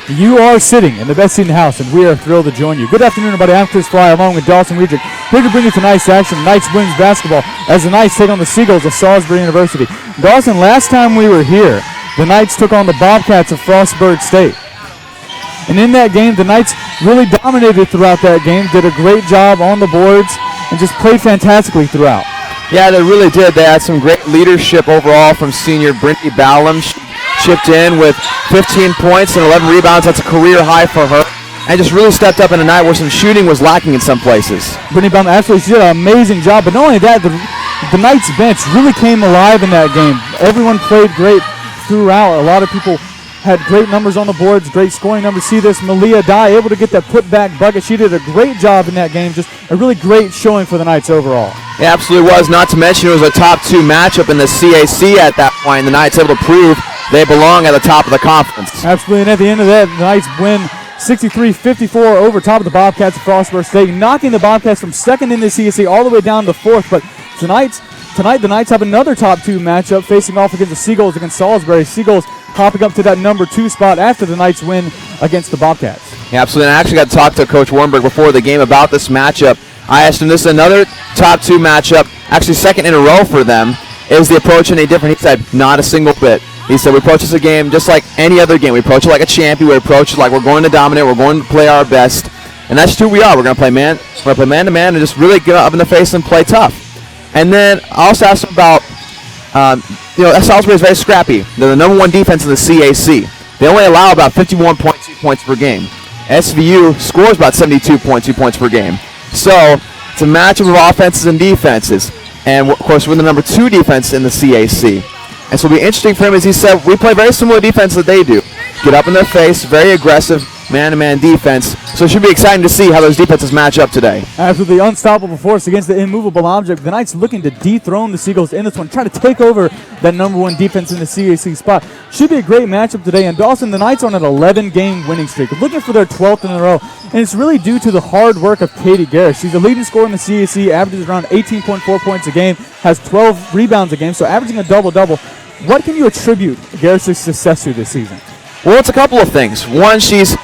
You are sitting in the best seat in the house, and we are thrilled to join you. Good afternoon, everybody. I'm Chris Fry, along with Dawson Weidrich, here to bring you tonight's action, Knights women's basketball, as the Knights take on the Seagulls of Salisbury University. Dawson, last time we were here, the Knights took on the Bobcats of Frostburg State. And in that game, the Knights really dominated throughout that game, did a great job on the boards, and just played fantastically throughout. Yeah, they really did. They had some great leadership overall from senior Brittany Ballum. She chipped in with 15 points and 11 rebounds. That's a career high for her. And just really stepped up in a night where some shooting was lacking in some places. Brittany Ballum, absolutely, she did an amazing job. But not only that, the Knights bench really came alive in that game. Everyone played great throughout. A lot of people had great numbers on the boards, great scoring numbers. See this, Malia Dye able to get that putback bucket. She did a great job in that game. Just a really great showing for the Knights overall. It absolutely was. Not to mention it was a top 2 matchup in the CAC at that point. And the Knights able to prove they belong at the top of the conference. Absolutely, and at the end of that, the Knights win 63-54 over top of the Bobcats of Frostburg State, knocking the Bobcats from second in the CAC all the way down to 4th. But tonight the Knights have another top 2 matchup facing off against the Seagulls against Salisbury. Seagulls popping up to that number 2 spot after the Knights win against the Bobcats. Yeah, absolutely, and I actually got to talk to Coach Warrenberg before the game about this matchup. I asked him, this is another top 2 matchup, actually second in a row for them. Is the approach any different? He said, not a single bit. He said, we approach this a game just like any other game. We approach it like a champion. We approach it like we're going to dominate. We're going to play our best. And that's who we are. We're going to play man-to-man and just really get up in the face and play tough. And then I also asked him about, Salisbury is very scrappy. They're the number 1 defense in the CAC. They only allow about 51.2 points per game. SVU scores about 72.2 points per game. So it's a matchup of offenses and defenses. And, of course, we're the number 2 defense in the CAC. And so it'll be interesting for him, as he said, we play very similar defense that they do. Get up in their face, very aggressive man-to-man defense. So it should be exciting to see how those defenses match up today. Absolutely unstoppable force against the immovable object. The Knights looking to dethrone the Seagulls in this one, try to take over that number 1 defense in the CAC spot. Should be a great matchup today. And Dawson, the Knights on an 11-game winning streak, looking for their 12th in a row. And it's really due to the hard work of Katie Garris. She's the leading scorer in the CAC, averages around 18.4 points a game, has 12 rebounds a game, so averaging a double-double. What can you attribute Garris' success to this season? Well, it's a couple of things. One, she's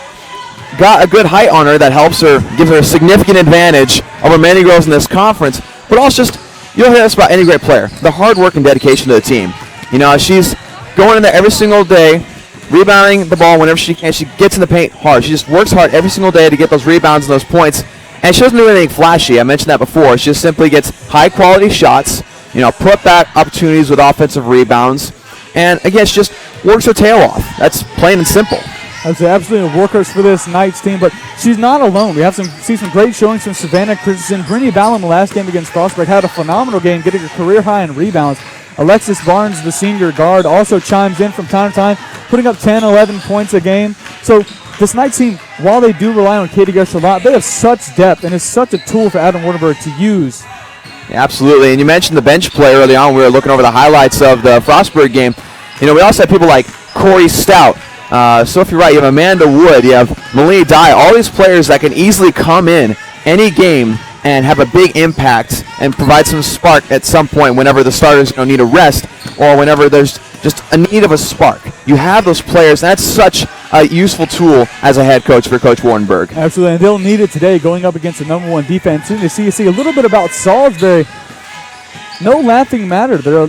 got a good height on her that helps her, gives her a significant advantage over many girls in this conference, but also just, you'll hear this about any great player, the hard work and dedication to the team. You know, she's going in there every single day, rebounding the ball whenever she can. She gets in the paint hard. She just works hard every single day to get those rebounds and those points, and she doesn't do anything flashy. I mentioned that before. She just simply gets high-quality shots, put back opportunities with offensive rebounds, and again, she just works her tail off. That's plain and simple. I'd say absolutely a workhorse for this Knights team, but she's not alone. We see some great showings from Savannah Christensen. Brittany Ballum in the last game against Frostburg had a phenomenal game, getting a career high in rebounds. Alexis Barnes, the senior guard, also chimes in from time to time, putting up 10, 11 points a game. So this Knights team, while they do rely on Katie Garris a lot, they have such depth, and it's such a tool for Adam Wardenberg to use. Yeah, absolutely, and you mentioned the bench play early on. We were looking over the highlights of the Frostburg game. We also had people like Corey Stout, Sophie Wright, you have Amanda Wood, you have Malia Dye, all these players that can easily come in any game and have a big impact and provide some spark at some point whenever the starters need a rest or whenever there's just a need of a spark. You have those players, and that's such a useful tool as a head coach for Coach Wardenberg. Absolutely, and they'll need it today going up against the number 1 defense in the CAC. A little bit about Salisbury. No laughing matter. They're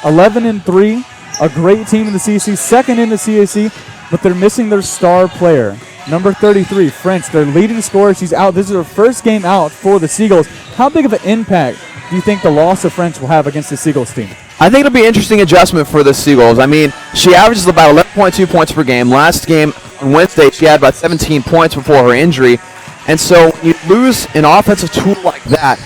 11-3, a great team in the CAC, second in the CAC, but they're missing their star player. Number 33, French, their leading scorer. She's out. This is her first game out for the Seagulls. How big of an impact do you think the loss of French will have against the Seagulls team? I think it'll be an interesting adjustment for the Seagulls. I mean, she averages about 11.2 points per game. Last game on Wednesday, she had about 17 points before her injury. And so when you lose an offensive tool like that,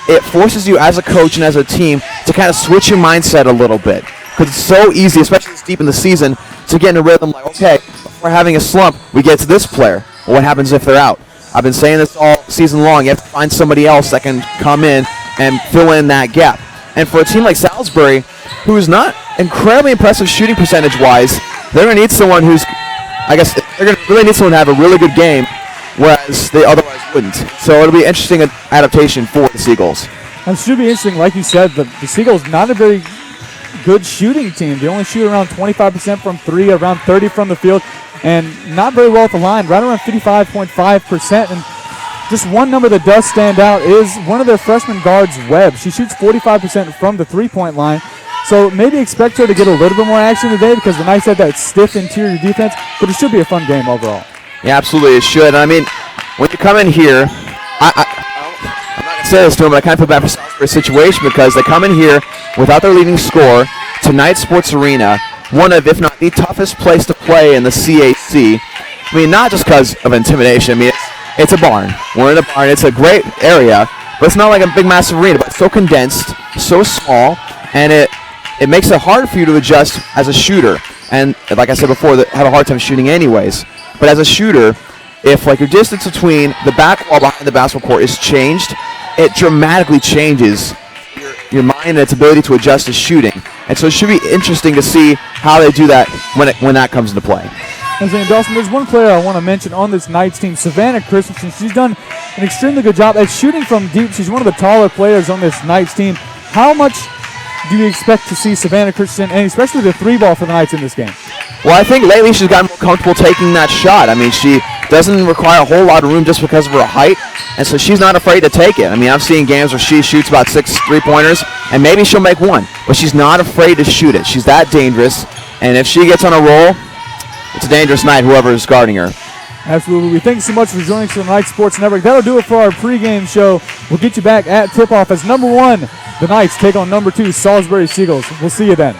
it forces you as a coach and as a team to kind of switch your mindset a little bit. Because it's so easy, especially this deep in the season, to get in a rhythm like, okay, if we're having a slump, we get to this player. Well, what happens if they're out? I've been saying this all season long. You have to find somebody else that can come in and fill in that gap. And for a team like Salisbury, who is not incredibly impressive shooting percentage-wise, they're going to need someone who's, they're going to really need someone to have a really good game, whereas they otherwise wouldn't. So it'll be an interesting adaptation for the Seagulls. It should be interesting. Like you said, the Seagulls not a very good shooting team. They only shoot around 25% from 3, around 30 from the field. and not very well at the line, right around 55.5%. And just one number that does stand out is one of their freshman guards, Webb. She shoots 45% from the three-point line. So maybe expect her to get a little bit more action today because the Knights had that stiff interior defense, but it should be a fun game overall. Yeah, absolutely, it should. I mean, when you come in here, I'm not going to say this to them, but I kind of feel bad for Salisbury's situation because they come in here without their leading scorer to Knight Sports Arena, one of, if not the toughest place to play in the CAC. I mean, not just because of intimidation. I mean, it's a barn. We're in a barn. It's a great area, but it's not like a big, massive arena, but it's so condensed, so small, and it makes it hard for you to adjust as a shooter. And like I said before, that have a hard time shooting anyways. But as a shooter, if like your distance between the back wall behind the basketball court is changed, it dramatically changes your mind and its ability to adjust to shooting. And so it should be interesting to see how they do that when that comes into play. And Dawson, there's one player I want to mention on this Knights team, Savannah Christensen. She's done an extremely good job at shooting from deep. She's one of the taller players on this Knights team. How much do you expect to see Savannah Christensen, and especially the three ball for the Knights in this game? Well, I think lately she's gotten more comfortable taking that shot. I mean, she doesn't require a whole lot of room just because of her height, and so she's not afraid to take it. I mean, I've seen games where she shoots about 6 3-pointers, and maybe she'll make one, but she's not afraid to shoot it. She's that dangerous, and if she gets on a roll, it's a dangerous night, whoever is guarding her. Absolutely. Thanks so much for joining us on the Knights Sports Network. That'll do it for our pregame show. We'll get you back at tip-off as number 1, the Knights take on number 2, Salisbury Seagulls. We'll see you then.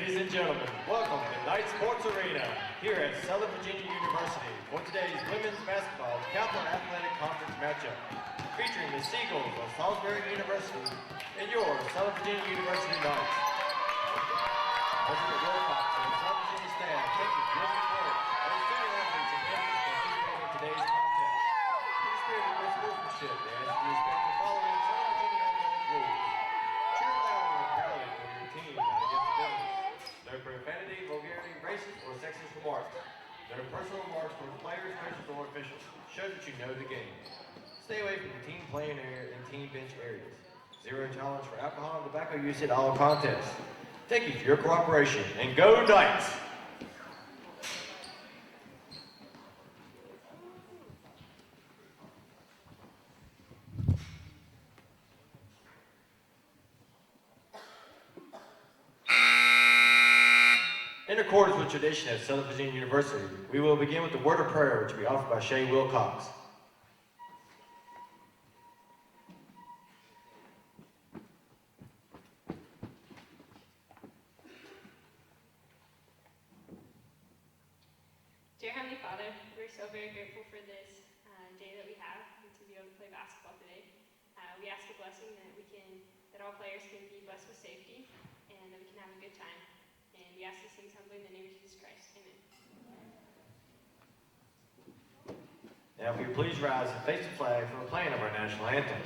Ladies and gentlemen, welcome to Knight Sports Arena here at Southern Virginia University for today's women's basketball Kaplan Athletic Conference matchup featuring the Seagulls of Salisbury University and your Southern Virginia University Knights. President Wilcox and the Southern Virginia staff thank you for your support as student athletes and parents participating in today's contest. In the spirit of good sportsmanship, they ask you to respect the following Southern Virginia athletic rules. Cheer loudly and proudly for your team and against the business. No profanity, vulgarity, racist, or sexist remarks. No personal remarks towards players, coaches, or officials. Show that you know the game. Stay away from the team playing area and team bench areas. Zero tolerance for alcohol and tobacco use at all contests. Thank you for your cooperation, and go Knights! In accordance with tradition at Southern Virginia University, we will begin with the word of prayer, which will be offered by Shay Wilcox. Dear Heavenly Father, we're so very grateful for this day that we have and to be able to play basketball today. We ask a blessing that all players can be blessed with safety and that we can have a good time. And we ask these things humbly in the name of Jesus Christ. Amen. Now, if you please rise and face the flag for the playing of our national anthem.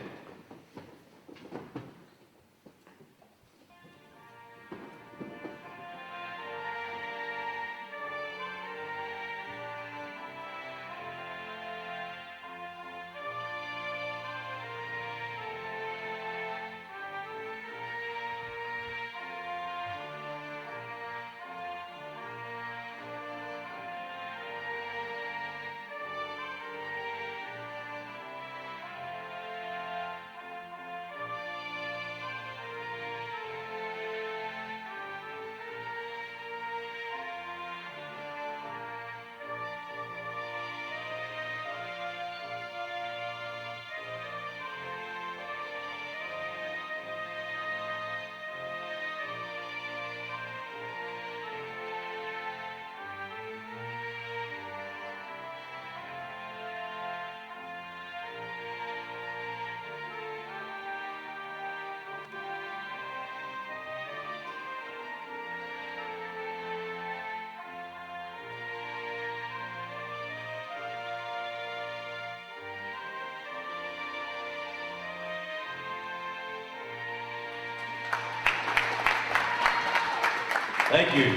Thank you.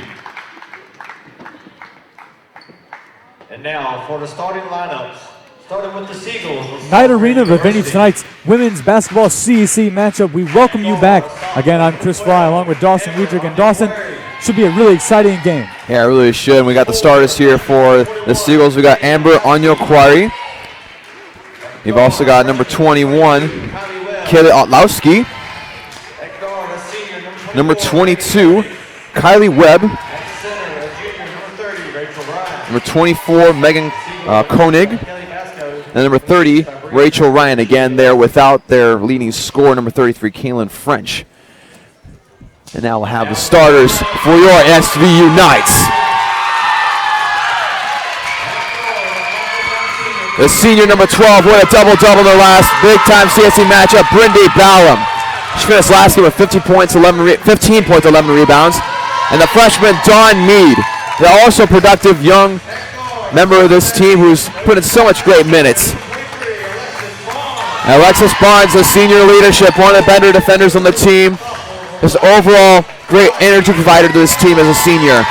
And now for the starting lineups, starting with the Seagulls. Knight Arena presenting tonight's women's basketball CEC matchup. We welcome you back. Again, I'm Chris Fry along with Dawson Weidrich. And Dawson, should be a really exciting game. Yeah, it really should. We got the starters here for the Seagulls. We got Amber Onyokwari. We've also got number 21, Kaylee Otlowski. Number 22, Kylie Webb. Number 24, Megan Koenig. And number 30, Rachel Ryan. Again, there without their leading scorer, number 33, Kaylin French. And now we'll have the starters for your SVU Knights. The senior number 12 won a double-double in their last big-time CSC matchup, Brindy Ballum. She finished last game with 15 points, 11 rebounds. And the freshman, Dawn Mead, the also productive young member of this team who's put in so much great minutes. And Alexis Barnes, the senior leadership, one of the better defenders on the team. His overall great energy provider to this team as a senior.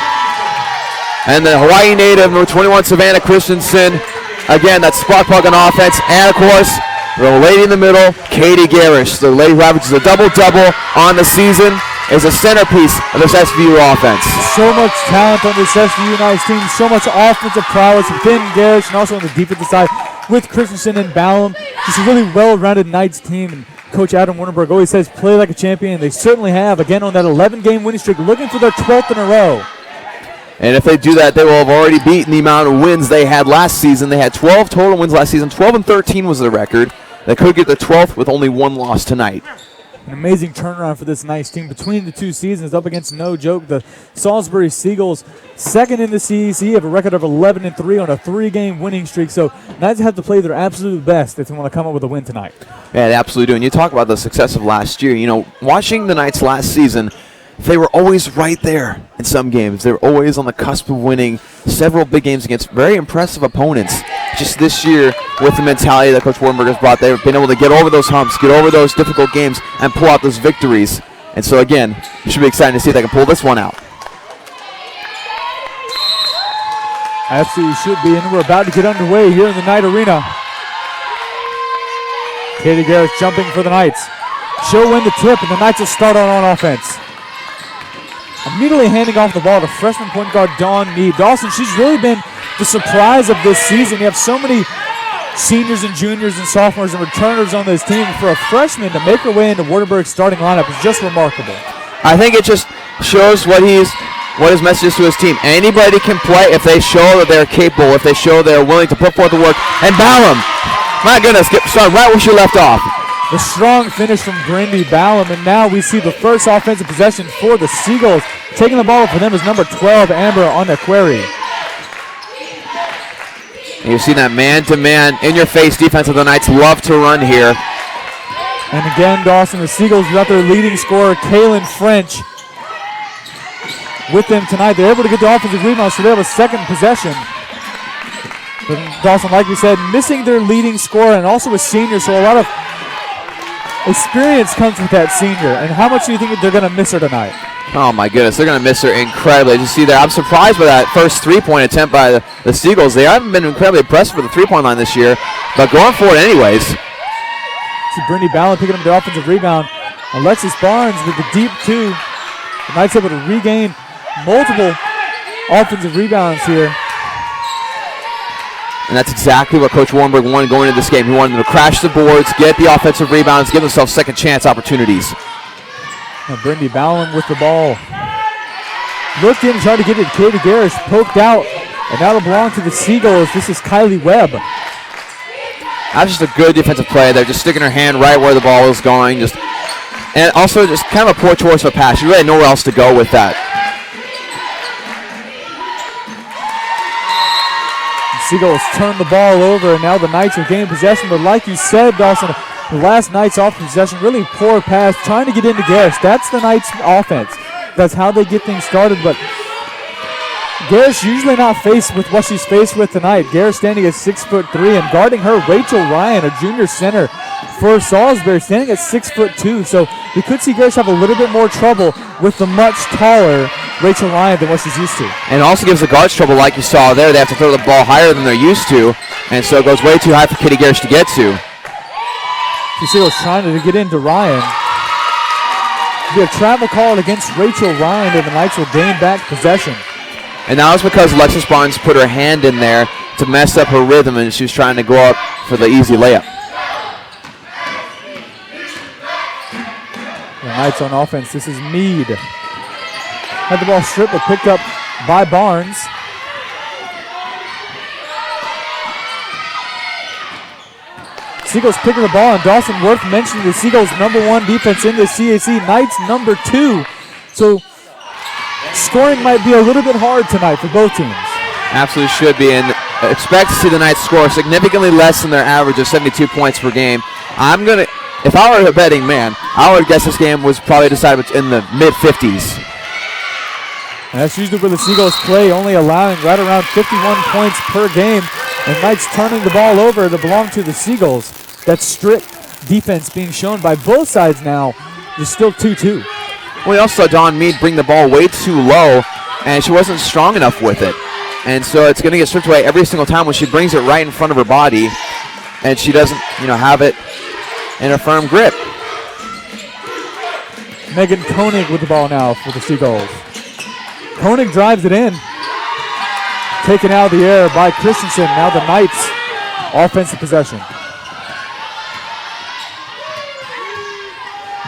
And the Hawaii native, number 21, Savannah Christensen. Again, that spot plug on offense. And, of course, the lady in the middle, Katie Garish. The lady who averages a double-double on the season is a centerpiece of this SVU offense. So much talent on this SVU Knights team. So much offensive prowess within Garish and also on the defensive side with Christensen and Ballum. Just a really well-rounded Knights team. And Coach Adam Warrenberg always says play like a champion. They certainly have. Again, on that 11-game winning streak, looking for their 12th in a row. And if they do that, they will have already beaten the amount of wins they had last season. They had 12 total wins last season. 12-13 was their record. They could get the 12th with only one loss tonight. An amazing turnaround for this Knights team between the two seasons, up against, no joke, the Salisbury Seagulls, second in the CEC, have a record of 11-3 on a 3-game winning streak. So Knights have to play their absolute best if they want to come up with a win tonight. Yeah, they absolutely do. And you talk about the success of last year. You know, watching the Knights last season, they were always right there in some games. They were always on the cusp of winning several big games against very impressive opponents. Just this year, with the mentality that Coach Warrenberg has brought, they've been able to get over those humps, get over those difficult games, and pull out those victories. And so, again, it should be exciting to see if they can pull this one out. Absolutely should be, and we're about to get underway here in the Knight Arena. Katie Garris jumping for the Knights. She'll win the tip, and the Knights will start on offense. Immediately handing off the ball to freshman point guard Dawn Mead. Dawson, she's really been the surprise of this season. You have so many seniors and juniors and sophomores and returners on this team. For a freshman to make her way into Wartburg's starting lineup is just remarkable. I think it just shows what his message is to his team. Anybody can play if they show that they're capable, if they show they're willing to put forth the work. And Ballum, my goodness, get started right where she left off. The strong finish from Brindy Ballum, and now we see the first offensive possession for the Seagulls. Taking the ball for them is number 12, Amber Onaqueri. You see that man-to-man, in-your-face defense of the Knights love to run here. And again, Dawson, the Seagulls without their leading scorer, Kaylin French, with them tonight. They're able to get the offensive rebound, so they have a second possession. But Dawson, like we said, missing their leading scorer and also a senior, so a lot of experience comes with that senior. And how much do you think they're going to miss her tonight? Oh, my goodness. They're going to miss her incredibly. As you see there, I'm surprised by that first three-point attempt by the Seagulls. They haven't been incredibly impressive with the three-point line this year, but going for it anyways. See Brindy Ballum picking up the offensive rebound. Alexis Barnes with the deep two. The Knights able to regain multiple offensive rebounds here. And that's exactly what Coach Warrenberg wanted going into this game. He wanted them to crash the boards, get the offensive rebounds, give themselves second chance opportunities. Now Brindy Ballum with the ball. Looked in, tried to get it. Katie Garris poked out, and that'll belong to the Seagulls. This is Kylie Webb. That's just a good defensive play there, just sticking her hand right where the ball is going. And also just kind of a poor choice of a pass. You really had nowhere else to go with that. Seagulls turn the ball over, and now the Knights are gaining possession. But like you said, Dawson, the last Knights off possession, really poor pass, trying to get into Garris. That's the Knights' offense. That's how they get things started. But Garris usually not faced with what she's faced with tonight. Garris standing at 6'3", and guarding her, Rachel Ryan, a junior center for Salisbury, standing at 6'2". So we could see Garris have a little bit more trouble with the much taller Rachel Ryan than what she's used to. And also gives the guards trouble like you saw there. They have to throw the ball higher than they're used to, and so it goes way too high for Katie Garris to get to. Seagulls trying to get into Ryan. Be a travel call against Rachel Ryan, and the Knights will gain back possession. And that was because Alexis Barnes put her hand in there to mess up her rhythm, and she was trying to go up for the easy layup. The Knights on offense. This is Mead. Had the ball stripped but picked up by Barnes. Seagulls picking the ball, and Dawson Worth mentioned the Seagulls' #1 defense in the CAC. Knights #2. So scoring might be a little bit hard tonight for both teams. Absolutely should be, and expect to see the Knights score significantly less than their average of 72 points per game. If I were a betting man, I would guess this game was probably decided in the mid-50s. And that's usually where the Seagulls play, only allowing right around 51 points per game. And Knights turning the ball over to belong to the Seagulls. That strict defense being shown by both sides now. There's still 2-2. We also saw Dawn Mead bring the ball way too low, and she wasn't strong enough with it. And so it's going to get stripped away every single time when she brings it right in front of her body, and she doesn't, have it in a firm grip. Megan Koenig with the ball now for the Seagulls. Koenig drives it in. Taken out of the air by Christensen. Now the Knights offensive possession.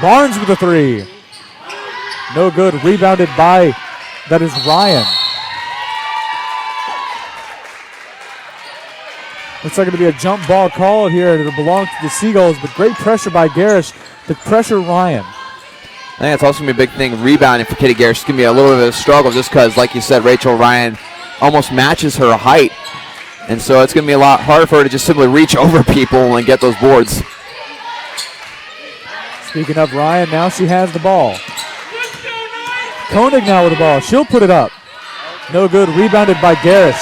Barnes with a three. No good. Rebounded by, that is Ryan. Looks like it'll be a jump ball called here. It'll belong to the Seagulls, but great pressure by Garrish. to pressure Ryan. I think that's also going to be a big thing, rebounding for Katie Garrett. She's going to be a little bit of a struggle just because, like you said, Rachel Ryan almost matches her height. And so it's going to be a lot harder for her to just simply reach over people and get those boards. Speaking of Ryan, now she has the ball. Koenig now with the ball. She'll put it up. No good. Rebounded by Garish.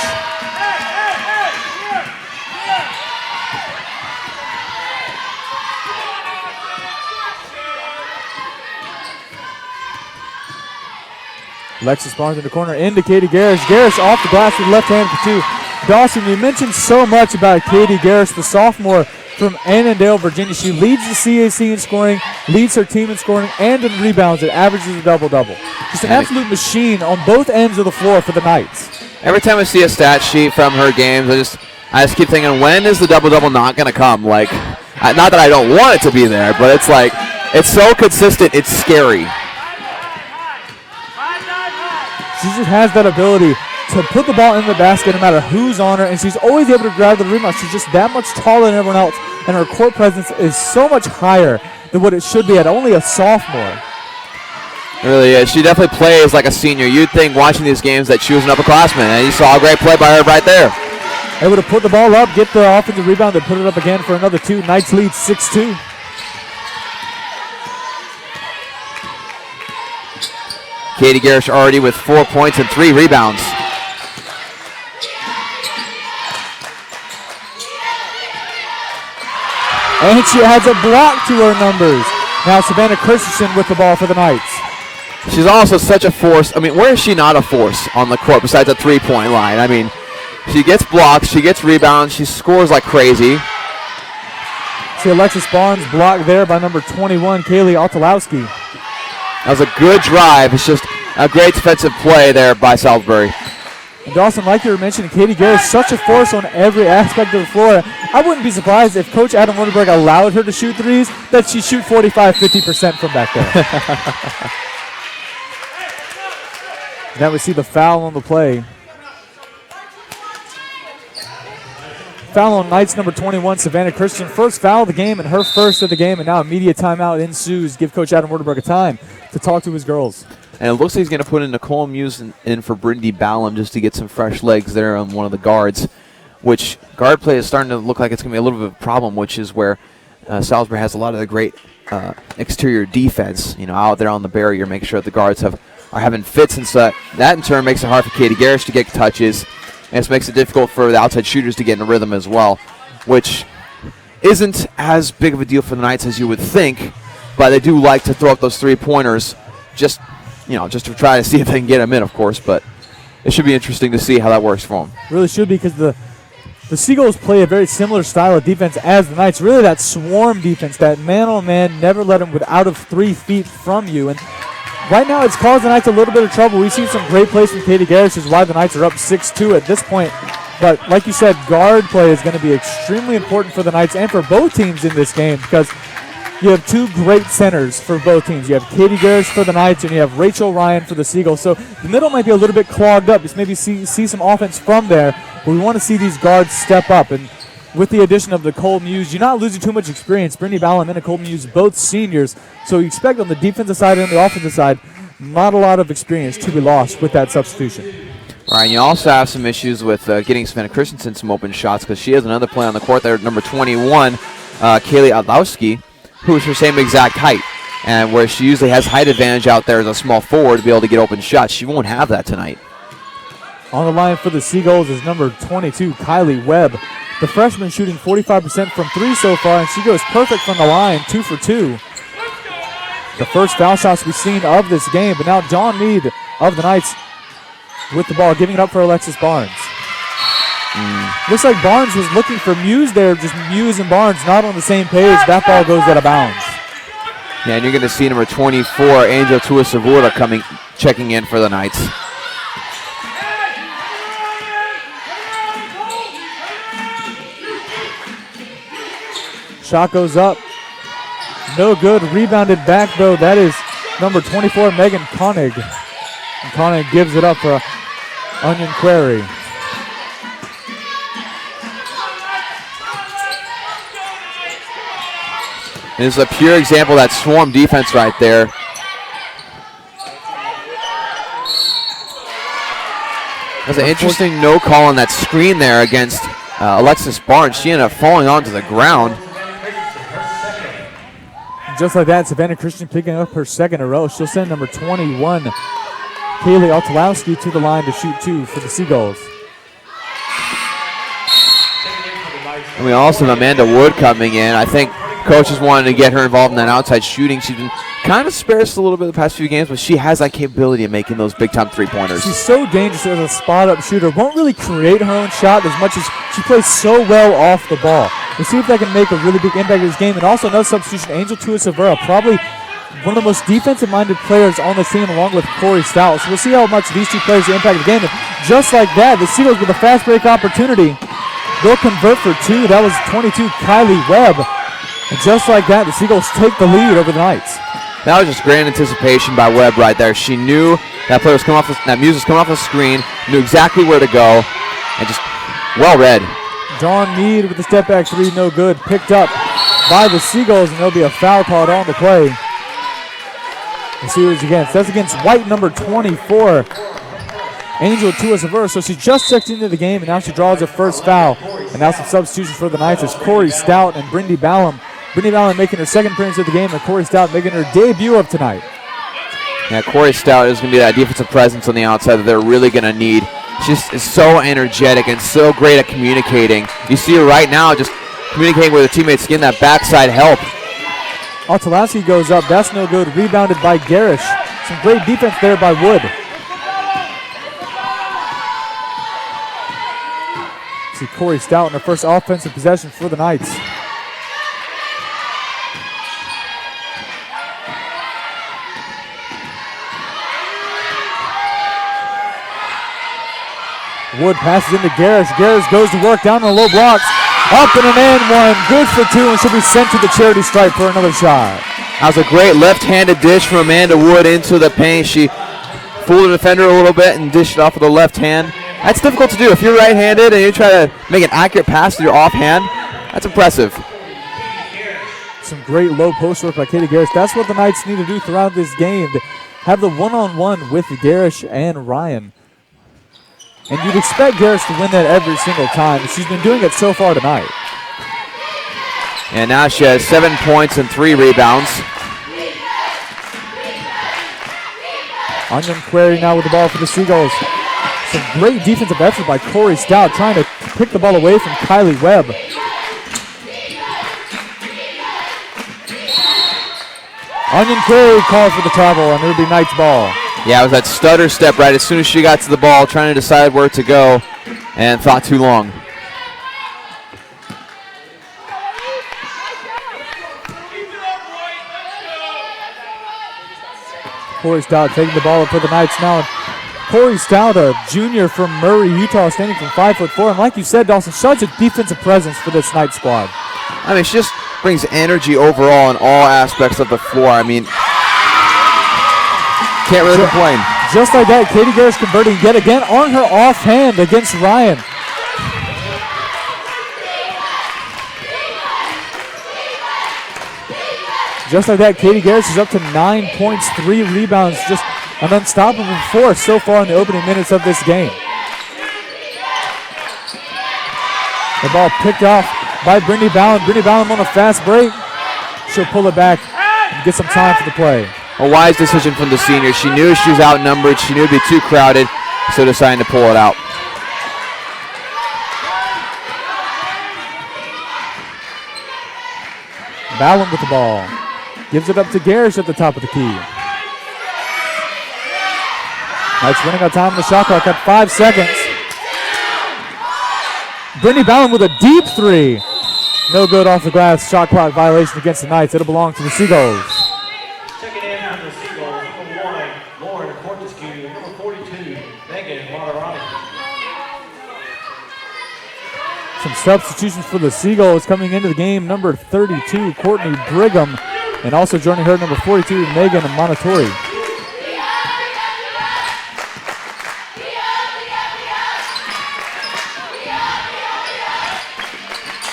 Alexis Barnes in the corner into Katie Garish. Garish off the glass with left hand for two. Dawson, you mentioned so much about Katie Garish, the sophomore from Annandale, Virginia. She leads the CAC in scoring, leads her team in scoring, and in rebounds. It averages a double-double. Just an absolute machine on both ends of the floor for the Knights. Every time I see a stat sheet from her games, I just keep thinking, when is the double-double not going to come? Like, not that I don't want it to be there, but it's like, it's so consistent, it's scary. She just has that ability to put the ball in the basket no matter who's on her, and she's always able to grab the rebound. She's just that much taller than everyone else, and her court presence is so much higher than what it should be at only a sophomore. It really is. She definitely plays like a senior. You'd think watching these games that she was an upperclassman, and you saw a great play by her right there. Able to put the ball up, get the offensive rebound, and put it up again for another two. Knights lead 6-2. Katie Garish already with 4 points and 3 rebounds. And she adds a block to her numbers. Now Savannah Christensen with the ball for the Knights. She's also such a force. I mean, where is she not a force on the court besides a three-point line? I mean, she gets blocks, she gets rebounds, she scores like crazy. See Alexis Barnes blocked there by number 21, Kaylee Altalowski. That was a good drive. It's just a great defensive play there by Salisbury. And Dawson, like you were mentioning, Katie Garish, such a force on every aspect of the floor. I wouldn't be surprised if Coach Adam Wunderberg allowed her to shoot threes, that she shoot 45-50% from back there. Now we see the foul on the play. Foul on Knights number 21, Savannah Christian. First foul of the game and her first of the game, and now immediate timeout ensues. Give Coach Adam Wunderberg a time to talk to his girls. And it looks like he's going to put in Nicole Muse in for Brindy Ballum just to get some fresh legs there on one of the guards, which guard play is starting to look like it's going to be a little bit of a problem, which is where Salisbury has a lot of the great exterior defense, out there on the barrier, making sure that the guards are having fits, and so that in turn makes it hard for Katie Garish to get touches, and it makes it difficult for the outside shooters to get in a rhythm as well, which isn't as big of a deal for the Knights as you would think, but they do like to throw up those three-pointers just to try to see if they can get them in, of course, but it should be interesting to see how that works for them. Really should be, because the Seagulls play a very similar style of defense as the Knights. Really that swarm defense, that man-on-man, never let them out of 3 feet from you. And right now it's caused the Knights a little bit of trouble. We've seen some great plays from Katie Garish, which is why the Knights are up 6-2 at this point. But like you said, guard play is going to be extremely important for the Knights and for both teams in this game, because you have two great centers for both teams. You have Katie Garish for the Knights, and you have Rachel Ryan for the Seagulls. So the middle might be a little bit clogged up. Just maybe see some offense from there. But we want to see these guards step up. And with the addition of Nicole Muse, you're not losing too much experience. Brindy Ballum and Nicole Muse, both seniors. So you expect on the defensive side and the offensive side, not a lot of experience to be lost with that substitution. All right, and you also have some issues with getting Savannah Christensen some open shots, because she has another play on the court there, number 21, Kaylee Adlowski, who is her same exact height, and where she usually has height advantage out there as a small forward to be able to get open shots. She won't have that tonight. On the line for the Seagulls is number 22, Kylie Webb. The freshman shooting 45% from 3 so far, and she goes perfect from the line, 2 for 2. The first foul shots we've seen of this game, but now John Mead of the Knights with the ball, giving it up for Alexis Barnes. Looks like Barnes was looking for Muse there, just Muse and Barnes not on the same page. That ball goes out of bounds. Yeah, and you're going to see number 24, Angel Tuasavura, checking in for the Knights. Shot goes up. No good. Rebounded back, though. That is number 24, Megan Koenig. And Koenig gives it up for Onion Query. And this is a pure example of that swarm defense right there. That's an interesting no call on that screen there against Alexis Barnes. She ended up falling onto the ground. Just like that, Savannah Christian picking up her second in a row. She'll send number 21, Kaylee Altolowski, to the line to shoot 2 for the Seagulls. And we also have Amanda Wood coming in. I think coaches wanted to get her involved in that outside shooting. She's been kind of sparse a little bit the past few games, but she has that capability of making those big-time three-pointers. She's so dangerous as a spot-up shooter. Won't really create her own shot as much as she plays so well off the ball. We'll see if that can make a really big impact in this game. And also another substitution, Angel Tua-Severa, probably one of the most defensive-minded players on the team, along with Corey Stout. So we'll see how much these two players impact the game. And just like that, the Seagulls with a fast break opportunity. They'll convert for 2. That was 22, Kylie Webb. And just like that, the Seagulls take the lead over the Knights. That was just grand anticipation by Webb right there. She knew that player was coming off that music was coming off the screen, knew exactly where to go, and just well read. Dawn Mead with the step back 3, no good. Picked up by the Seagulls, and there'll be a foul called on the play. Let's see who it's against. That's against White, number 24, Angel Tua-Severa. So she just checked into the game, and now she draws her first foul. And now some substitutions for the Knights is Corey Stout and Brindy Ballum. Brindy Ballum making her second appearance of the game, and Corey Stout making her debut of tonight. Yeah, Corey Stout is going to be that defensive presence on the outside that they're really going to need. She just is so energetic and so great at communicating. You see her right now just communicating with her teammates, getting that backside help. Altolowski goes up. That's no good. Rebounded by Garish. Some great defense there by Wood. See Corey Stout in her first offensive possession for the Knights. Wood passes into Garish. Garish goes to work down on the low blocks. Up and an and one. Good for 2, and she'll be sent to the charity stripe for another shot. That was a great left-handed dish from Amanda Wood into the paint. She fooled the defender a little bit and dished it off with the left hand. That's difficult to do. If you're right-handed and you try to make an accurate pass with your offhand, that's impressive. Some great low post work by Katie Garish. That's what the Knights need to do throughout this game, to have the one-on-one with Garish and Ryan. And you'd expect Garish to win that every single time. She's been doing it so far tonight. And now she has 7 points and 3 rebounds. Onion Query now with the ball for the Seagulls. Some great defensive effort by Corey Stout, trying to pick the ball away from Kylie Webb. Onion Query called for the travel, and it'll be Knights ball. Yeah, it was that stutter step right as soon as she got to the ball, trying to decide where to go, and thought too long. Corey Stout taking the ball up for the Knights now. Corey Stout, a junior from Murray, Utah, standing from 5'4". And like you said, Dawson, such a defensive presence for this Knights squad. I mean, she just brings energy overall in all aspects of the floor. I mean, can't really complain. Just like that, Katie Garish converting yet again on her offhand against Ryan. Just like that, Katie Garish is up to 9 points, 3 rebounds, just an unstoppable force so far in the opening minutes of this game. The ball picked off by Brindy Ballum. Brindy Ballum on a fast break. She'll pull it back and get some time for the play. A wise decision from the senior. She knew she was outnumbered. She knew it would be too crowded, so decided to pull it out. Ballum with the ball. Gives it up to Garish at the top of the key. Knights running out of time on the shot clock at 5 seconds. Brindy Ballum with a deep 3. No good off the glass. Shot clock violation against the Knights. It'll belong to the Seagulls. Checking in for the Seagulls, number 1, Lauren Fortescue, number 42, Megan Moderati. Some substitutions for the Seagulls coming into the game. Number 32, Courtney Brigham. And also joining her, number 42, Megan Monatori.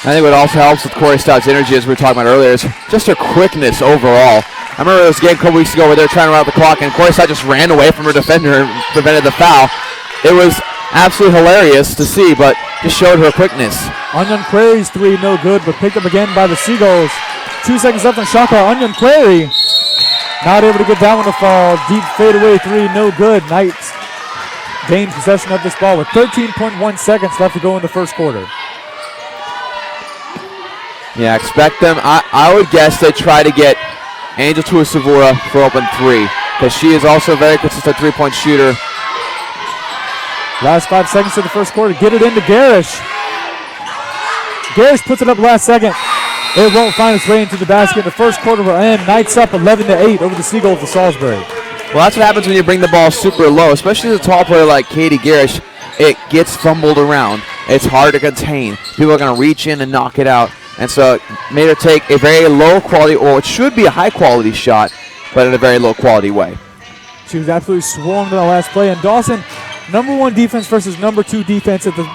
I think what also helps with Corey Stout's energy, as we were talking about earlier, is just her quickness overall. I remember this game a couple weeks ago where they were trying to run out the clock, and Corey Stout just ran away from her defender and prevented the foul. It was absolutely hilarious to see, but just showed her quickness. Onion Quarry's three, no good, but picked up again by the Seagulls. 2 seconds left on shot clock. Onion Quarry not able to get that one to fall. Deep fadeaway three, no good. Knights gain possession of this ball with 13.1 seconds left to go in the first quarter. Yeah, expect them. I would guess they try to get Angel Tuasavura for open three, because she is also a very consistent three-point shooter. Last 5 seconds of the first quarter. Get it into Garish. Garish puts it up last second. It won't find its way into the basket. The first quarter will end. Knights up 11-8 over the Seagulls of Salisbury. Well, that's what happens when you bring the ball super low, especially as a tall player like Katie Garish. It gets fumbled around. It's hard to contain. People are going to reach in and knock it out. And so it made her take a very low quality, or it should be a high quality shot, but in a very low quality way. She was absolutely swarmed on the last play. And Dawson, number 1 defense versus number 2 defense at the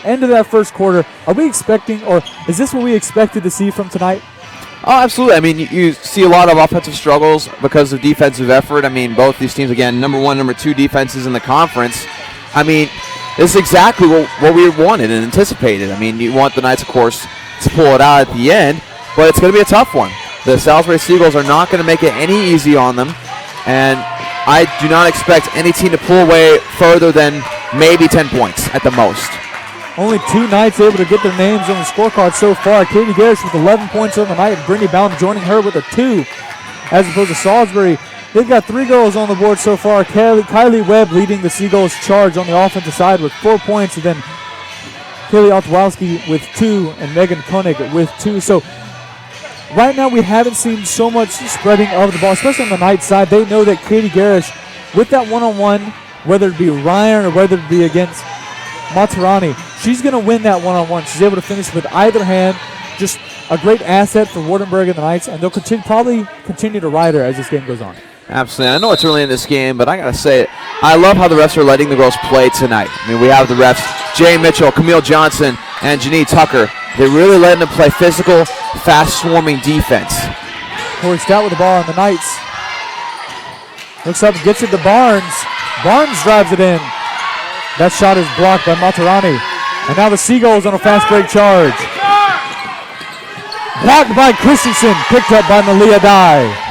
end of that first quarter. Are we expecting, or is this what we expected to see from tonight? Oh, absolutely. I mean, you see a lot of offensive struggles because of defensive effort. I mean, both these teams, again, number 1, number 2 defenses in the conference. I mean, this is exactly what we wanted and anticipated. I mean, you want the Knights, of course, to pull it out at the end, but it's going to be a tough one. The Salisbury Seagulls are not going to make it any easy on them, and I do not expect any team to pull away further than maybe 10 points at the most. Only 2 Knights able to get their names on the scorecard so far. Katie Garish with 11 points on the night, and Brittany Baum joining her with a 2, as opposed to Salisbury. They've got 3 girls on the board so far. Kylie Webb leading the Seagulls charge on the offensive side with 4 points, and then Kaylee Altwowski with 2 and Megan Koenig with 2. So right now we haven't seen so much spreading of the ball, especially on the Knights side. They know that Katie Garish, with that one-on-one, whether it be Ryan or whether it be against Matarani, she's going to win that one-on-one. She's able to finish with either hand. Just a great asset for Wardenburg and the Knights, and they'll probably continue to ride her as this game goes on. Absolutely. I know it's early in this game, but I got to say, I love how the refs are letting the girls play tonight. I mean, we have the refs, Jay Mitchell, Camille Johnson, and Janine Tucker. They're really letting them play physical, fast-swarming defense. Corey Stout with the ball on the Knights. Looks up and gets it to Barnes. Barnes drives it in. That shot is blocked by Matarani. And now the Seagulls on a fast break charge. Blocked by Christensen, picked up by Malia Dye.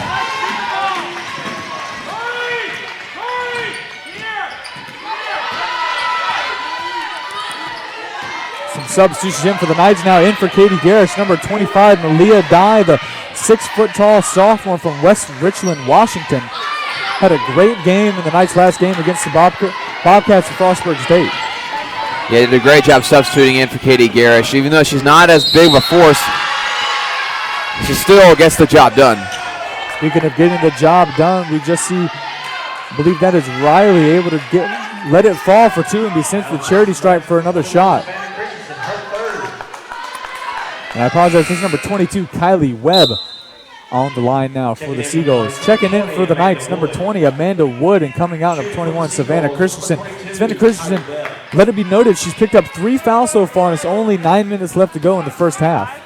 Substitutions in for the Knights now. In for Katie Garish, number 25, Malia Dye, the 6-foot-tall sophomore from West Richland, Washington. Had a great game in the Knights' last game against the Bobcats of Frostburg State. Yeah, did a great job substituting in for Katie Garish. Even though she's not as big of a force, she still gets the job done. Speaking of getting the job done, we just see, I believe that is Riley able to let it fall for 2 and be sent to the charity stripe for another shot. And I apologize, this is number 22, Kylie Webb, on the line now for the Seagulls. Checking in for the Knights, number 20, Amanda Wood, and coming out, number 21, Savannah Christensen. Savannah Christensen, let it be noted, she's picked up 3 fouls so far, and it's only 9 minutes left to go in the first half.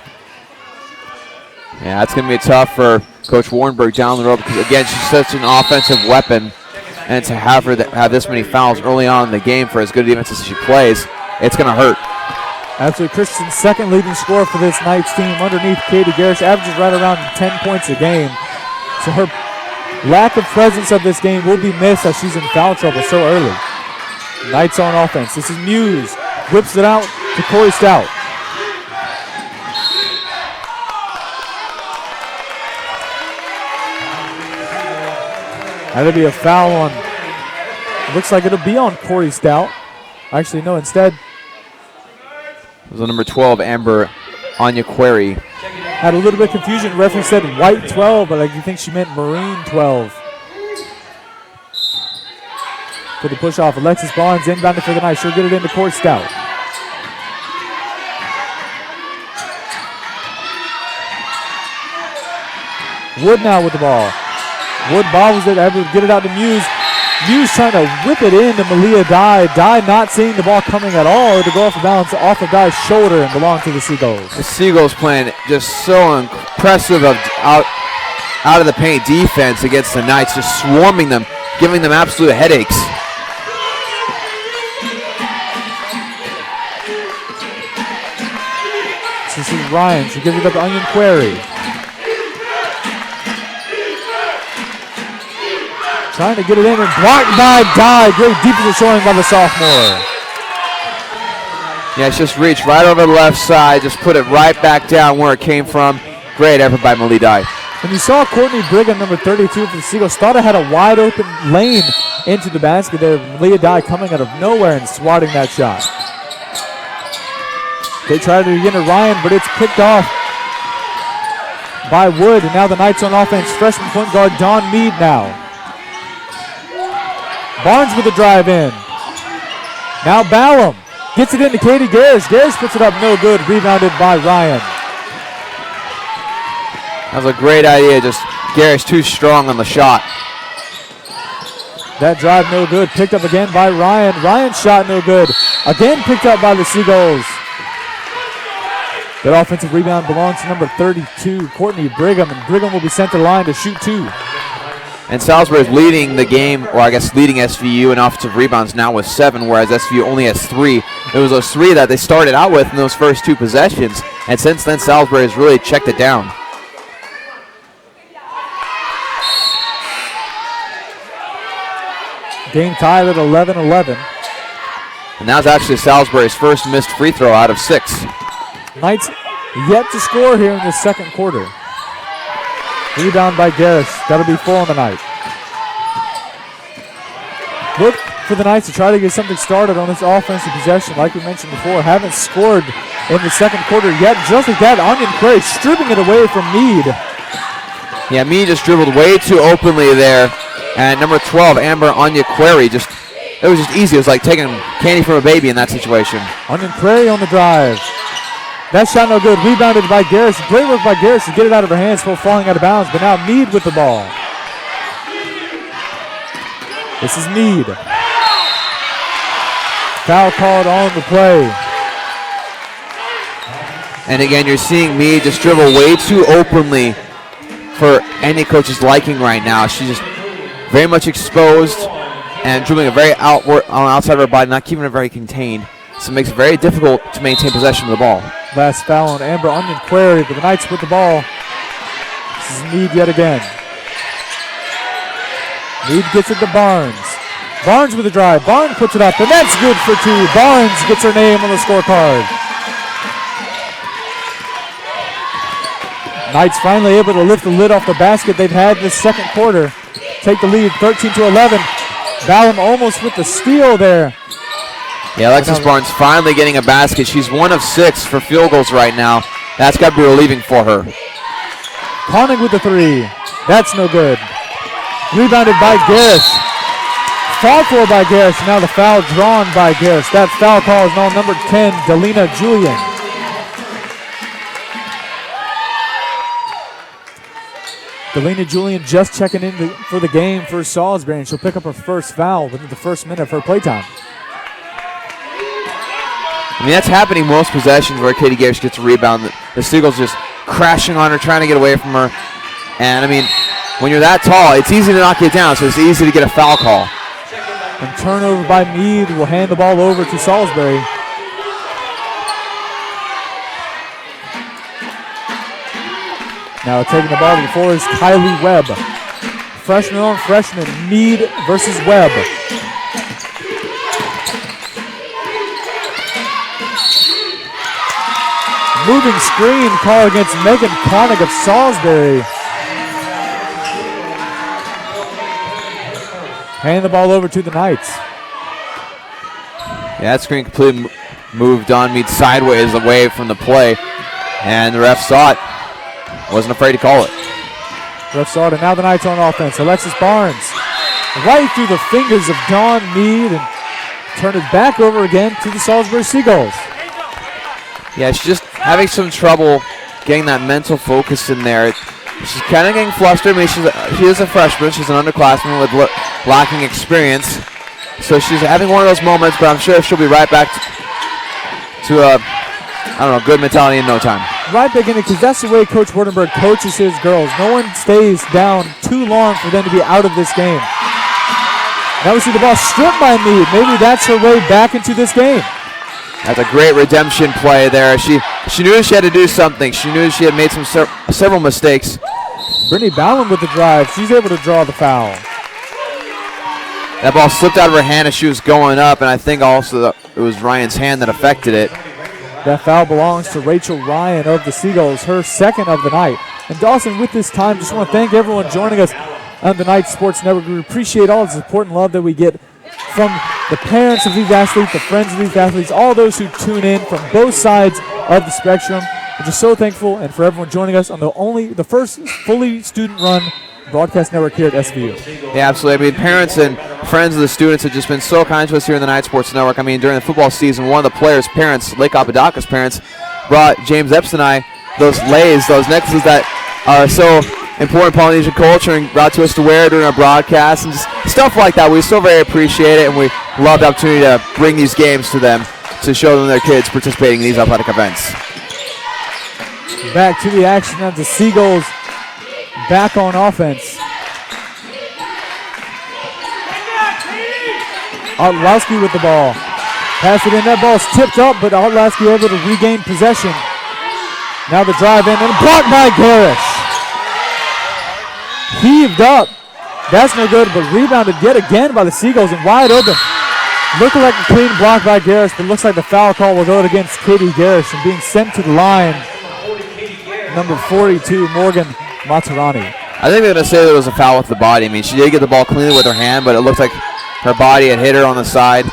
Yeah, that's going to be tough for Coach Warrenberg down the road because, again, she's such an offensive weapon, and to have her have this many fouls early on in the game for as good a defense as she plays, it's going to hurt. Absolutely, Christensen's second leading scorer for this Knights team underneath Katie Garish, averages right around 10 points a game. So her lack of presence of this game will be missed as she's in foul trouble so early. Knights on offense. This is Muse. Whips it out to Corey Stout. That'll be a foul on, looks like it'll be on Corey Stout. Actually, no, instead. It was on number 12, Amber Anya Query. Had a little bit of confusion. The referee said white 12, but I think she meant maroon 12. For the push off, Alexis Barnes inbounded for the Knights. She'll get it into Corey Stout. Wood now with the ball. Wood bobbles it, able to get it out to Muse. Muse trying to whip it into Malia Dye. Dye not seeing the ball coming at all to go off the balance off of Dye's shoulder and belong to the Seagulls. The Seagulls playing just so impressive of out of the paint defense against the Knights, just swarming them, giving them absolute headaches. This is Ryan. She gives it up to Onion Query. Trying to get it in and blocked by Dye. Great defensive showing by the sophomore. Yeah, it's just reached right over the left side, just put it right back down where it came from. Great effort by Malia Dye. And you saw Courtney Brigham, number 32 for the Seagulls, thought it had a wide open lane into the basket there. Malia Dye coming out of nowhere and swatting that shot. They tried it again to Ryan, but it's picked off by Wood. And now the Knights on offense. Freshman point guard Dawn Mead now. Barnes with the drive in. Now Ballum gets it into Katie Garris. Garris puts it up, no good. Rebounded by Ryan. That was a great idea. Just Garris too strong on the shot. That drive no good. Picked up again by Ryan. Ryan's shot no good. Again picked up by the Seagulls. That offensive rebound belongs to number 32, Courtney Brigham, and Brigham will be sent to the line to shoot 2. And Salisbury is leading the game, or I guess leading SVU in offensive rebounds now with 7, whereas SVU only has 3. It was those 3 that they started out with in those first 2 possessions, and since then Salisbury has really checked it down. Game tied at 11-11. And that was actually Salisbury's first missed free throw out of 6. Knights yet to score here in the second quarter. Rebound by Garris. That'll be 4 on the night. Look for the Knights to try to get something started on this offensive possession. Like we mentioned before, haven't scored in the second quarter yet. Just like that, Onion Query stripping it away from Mead. Yeah, Mead just dribbled way too openly there. And number 12, Amber Anya Query, it was just easy. It was like taking candy from a baby in that situation. Onion Query on the drive. That shot no good. Rebounded by Garris. Great work by Garris to get it out of her hands before falling out of bounds. But now Mead with the ball. This is Mead. Foul called on the play. And again, you're seeing Mead just dribble way too openly for any coach's liking right now. She's just very much exposed and dribbling a very outward on outside of her body, not keeping it very contained. So it makes it very difficult to maintain possession of the ball. Last foul on Amber Onion Query, but the Knights with the ball. This is Mead yet again. Mead gets it to Barnes. Barnes with the drive. Barnes puts it up, and that's good for 2. Barnes gets her name on the scorecard. Knights finally able to lift the lid off the basket they've had this second quarter. Take the lead, 13-11. Ballum almost with the steal there. Yeah, Alexis Barnes finally getting a basket. She's 1 of 6 for field goals right now. That's got to be relieving for her. Conning with the 3. That's no good. Rebounded by Garris. Foul for by Garris. Now the foul drawn by Garris. That foul call is on number 10, Delina Julian. Delina Julian just checking in for the game for Salisbury, and she'll pick up her first foul within the first minute of her playtime. I mean, that's happening most possessions where Katie Garris gets a rebound. The Seagulls just crashing on her, trying to get away from her. And, I mean, when you're that tall, it's easy to knock you down, so it's easy to get a foul call. And turnover by Mead will hand the ball over to Salisbury. Now taking the ball to the floor is Kylie Webb. Freshman on freshman, Mead versus Webb. Moving screen call against Megan Connick of Salisbury. Hand the ball over to the Knights. Yeah, that screen completely moved on Mead sideways away from the play, and the ref saw it. Wasn't afraid to call it. Ref saw it, and now the Knights on offense. Alexis Barnes right through the fingers of Dawn Mead and turn it back over again to the Salisbury Seagulls. Yeah, she's just having some trouble getting that mental focus in there. She's kind of getting flustered. I mean, she is a freshman. She's an underclassman with lacking experience. So she's having one of those moments, but I'm sure she'll be right back to I don't know, good mentality in no time. Right back in it, because that's the way Coach Wurdenberg coaches his girls. No one stays down too long for them to be out of this game. Now we see the ball stripped by Mead. Maybe that's her way back into this game. That's a great redemption play there. She knew she had to do something. She knew she had made several mistakes. Brittany Ballin with the drive. She's able to draw the foul. That ball slipped out of her hand as she was going up, and I think also it was Ryan's hand that affected it. That foul belongs to Rachel Ryan of the Seagulls, her second of the night. And Dawson, with this time, just want to thank everyone joining us on the Knights Sports Network. We appreciate all the support and love that we get from the parents of these athletes, the friends of these athletes, all those who tune in from both sides of the spectrum. We're just so thankful, and for everyone joining us on the first fully student-run broadcast network here at SVU. Yeah, absolutely. I mean, parents and friends of the students have just been so kind to us here in the Knights Sports Network. I mean, during the football season, one of the players' parents, Lake Apodaca's parents, brought James Epps and I those leis, those necklaces that are so important in Polynesian culture, and brought to us to wear during our broadcast and just stuff like that. We so very appreciate it, and we love the opportunity to bring these games to them to show them their kids participating in these athletic events. Back to the action of the Seagulls. Back on offense. Artlowski with the ball. Pass it in. That ball's tipped up, but Artlowski able to regain possession. Now the drive in and blocked by Garish. Heaved up. That's no good, but rebounded yet again by the Seagulls and wide open. Looking like a clean block by Garish, but looks like the foul call will go against Katie Garish and being sent to the line. Number 42, Morgan Matarani. I think they're going to say there was a foul with the body. I mean, she did get the ball cleanly with her hand, but it looked like her body had hit her on the side.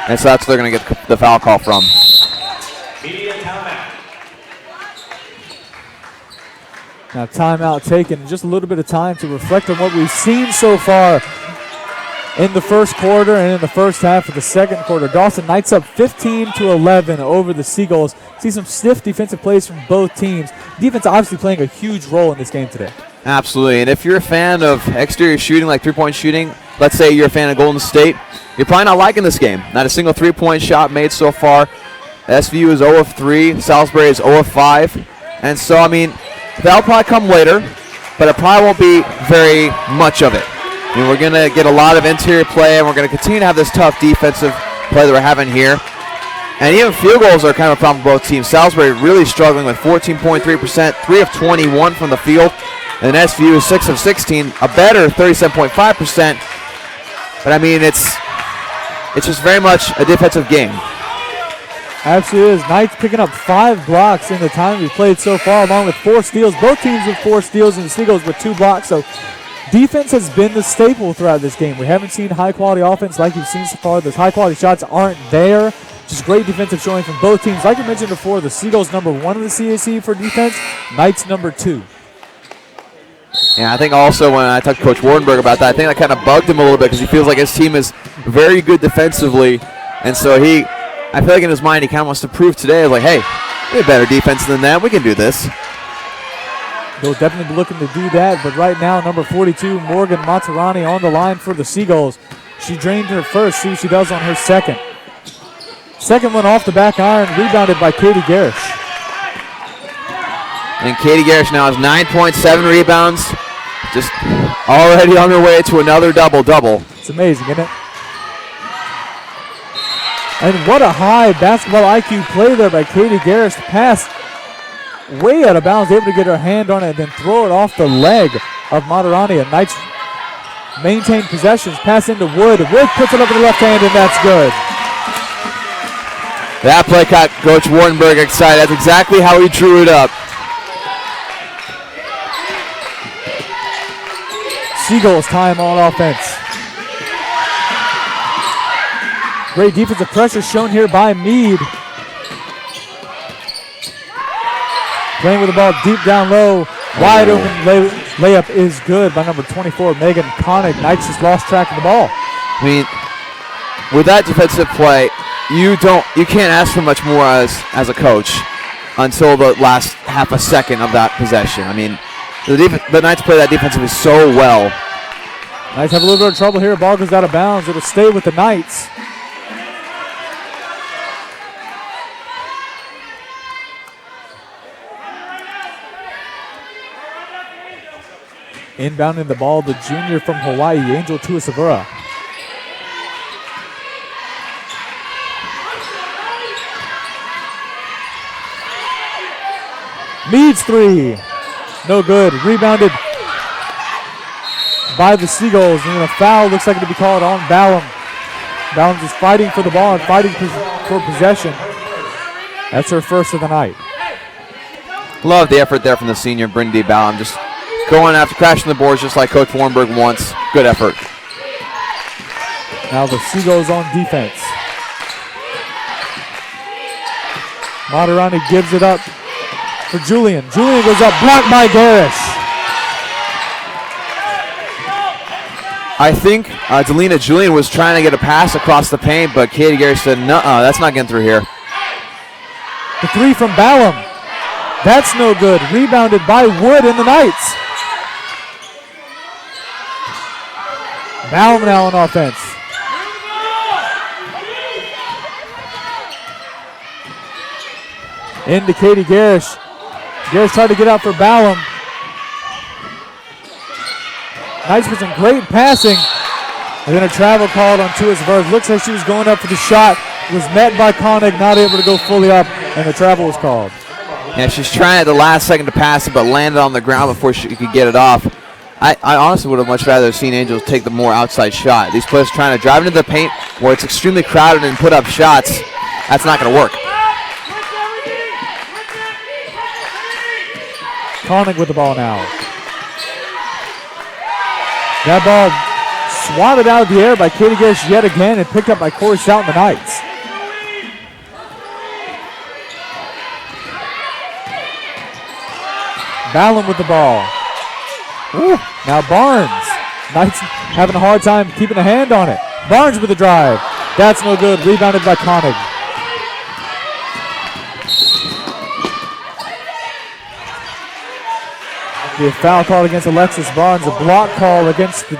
And so that's where they're going to get the foul call from. Media timeout. Now timeout taken. Just a little bit of time to reflect on what we've seen so far in the first quarter and in the first half of the second quarter. Dawson Knights up 15-11 over the Seagulls. See some stiff defensive plays from both teams. Defense obviously playing a huge role in this game today. Absolutely, and if you're a fan of exterior shooting, like three-point shooting, let's say you're a fan of Golden State, you're probably not liking this game. Not a single three-point shot made so far. SVU is 0 of 3, Salisbury is 0 of 5. And so, I mean, that'll probably come later, but it probably won't be very much of it. I mean, we're going to get a lot of interior play, and we're going to continue to have this tough defensive play that we're having here. And even field goals are kind of a problem for both teams. Salisbury really struggling with 14.3%, 3 of 21 from the field. And SVU is 6 of 16, a better 37.5%. But I mean, it's just very much a defensive game. Absolutely is. Knights picking up 5 blocks in the time we've played so far, along with 4 steals. Both teams with 4 steals, and the Seagulls with 2 blocks. So defense has been the staple throughout this game. We haven't seen high-quality offense like you've seen so far. Those high-quality shots aren't there. Just great defensive showing from both teams. Like I mentioned before, the Seagulls number 1 in the CAC for defense, Knights number 2. Yeah, I think also when I talked to Coach Wardenberg about that, I think that kind of bugged him a little bit because he feels like his team is very good defensively. And so I feel like in his mind he kind of wants to prove today, like, hey, we have better defense than them. We can do this. They'll definitely be looking to do that. But right now, number 42, Morgan Matarani on the line for the Seagulls. She drained her first. See what she does on her second. Second one off the back iron, rebounded by Katie Garish. And Katie Garish now has 9.7 rebounds, just already on her way to another double-double. It's amazing, isn't it? And what a high basketball IQ play there by Katie Garish. Pass way out of bounds, able to get her hand on it and then throw it off the leg of Matarani. And Knights maintain possessions. Pass into Wood. Wood puts it over the left hand, and that's good. That play got Coach Wardenberg excited. That's exactly how he drew it up. Seagulls time on offense. Great defensive pressure shown here by Mead. Playing with the ball deep down low. Wide open layup is good by number 24, Megan Koenig. Knights just lost track of the ball. I mean, with that defensive play, you can't ask for much more as a coach until the last half a second of that possession. I mean, the Knights play that defensively so well. Knights have a little bit of trouble here. Ball goes out of bounds. It'll stay with the Knights. Inbounding the ball, the junior from Hawaii, Angel Tuasavura. Leads three. No good. Rebounded by the Seagulls. And a foul looks like it'll be called on Ballum. Ballum just fighting for the ball and fighting for possession. That's her first of the night. Love the effort there from the senior, Brindy Ballum. Just going after crashing the boards just like Coach Warnberg wants. Good effort. Now the Seagulls on defense. Matarani gives it up for Julian. Julian goes up, blocked by Garish. I think Delina Julian was trying to get a pass across the paint, but Katie Garish said, "Nuh-uh, that's not getting through here." The three from Ballum. That's no good. Rebounded by Wood in the Knights. Ballum now on offense. Into Katie Garish. Garish tried to get out for Ballum. Knights with some great passing. And then a travel called on Tuasavura. Looks like she was going up for the shot. Was met by Koenig, not able to go fully up, and the travel was called. Yeah, she's trying at the last second to pass it, but landed on the ground before she could get it off. I honestly would have much rather seen Angels take the more outside shot. These players trying to drive into the paint where it's extremely crowded and put up shots. That's not going to work. Koenig with the ball now. That ball swatted out of the air by Katie Garish yet again and picked up by Corey Stout and the Knights. Ballum with the ball. Ooh, now Barnes. Knights having a hard time keeping a hand on it. Barnes with the drive. That's no good. Rebounded by Koenig. The foul call against Alexis Barnes. A block call against the...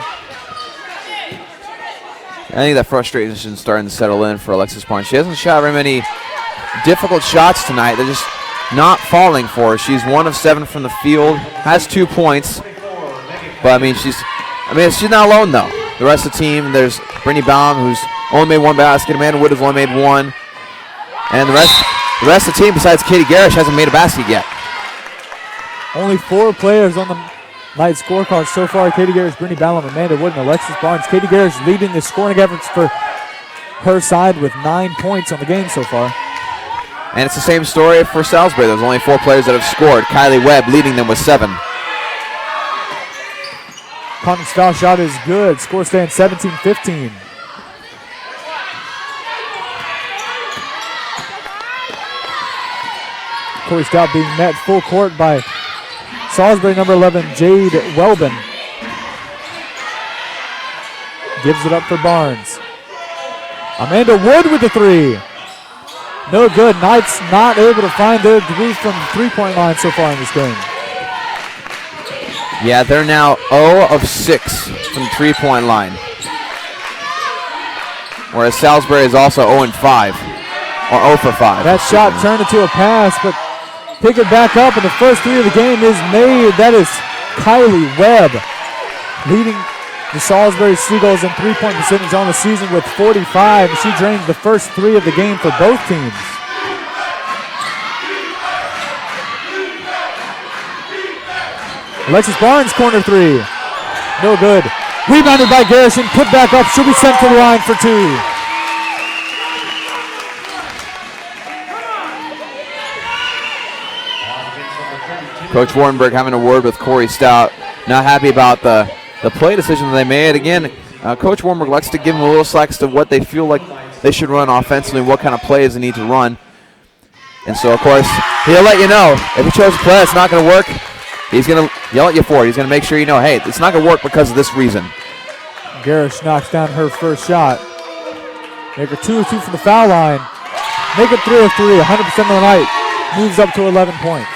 I think that frustration is starting to settle in for Alexis Barnes. She hasn't shot very many difficult shots tonight. They're just not falling for her. She's 1 of 7 from the field, has 2 points. But she's not alone though. The rest of the team, there's Brittany Baum, who's only made 1 basket. Amanda Wood has only made 1. And the rest of the team, besides Katie Garish, hasn't made a basket yet. Only 4 players on the Knights scorecard so far. Katie Garish, Brittany Ballum, Amanda Wood, and Alexis Barnes. Katie Garish leading the scoring efforts for her side with 9 points on the game so far. And it's the same story for Salisbury. There's only 4 players that have scored. Kylie Webb leading them with 7. Connor's foul shot is good. Score stands 17-15. Corey Stout being met full court by Salisbury number 11, Jade Welbin. Gives it up for Barnes. Amanda Wood with the 3. No good. Knights not able to find their groove from the three-point line so far in this game. Yeah, they're now 0 of 6 from the three-point line. Whereas Salisbury is also 0 and 5, or 0 for 5. That shot turned into a pass, but pick it back up, and the first 3 of the game is made. That is Kylie Webb leading the Salisbury Seagulls in three-point percentage on the season with 45. She drained the first 3 of the game for both teams. Alexis Barnes, corner 3. No good. Rebounded by Garrison, put back up. She'll be sent to the line for 2. Coach Warrenberg having a word with Corey Stout. Not happy about the play decision that they made. Again, Coach Warrenberg likes to give them a little slack as to what they feel like they should run offensively, what kind of plays they need to run. And so, of course, he'll let you know. If he chose a play that's not going to work, he's going to yell at you for it. He's going to make sure you know, hey, it's not going to work because of this reason. Garish knocks down her first shot. Make her 2 of 2 from the foul line. Make it 3 of 3, 100% of the night. Moves up to 11 points.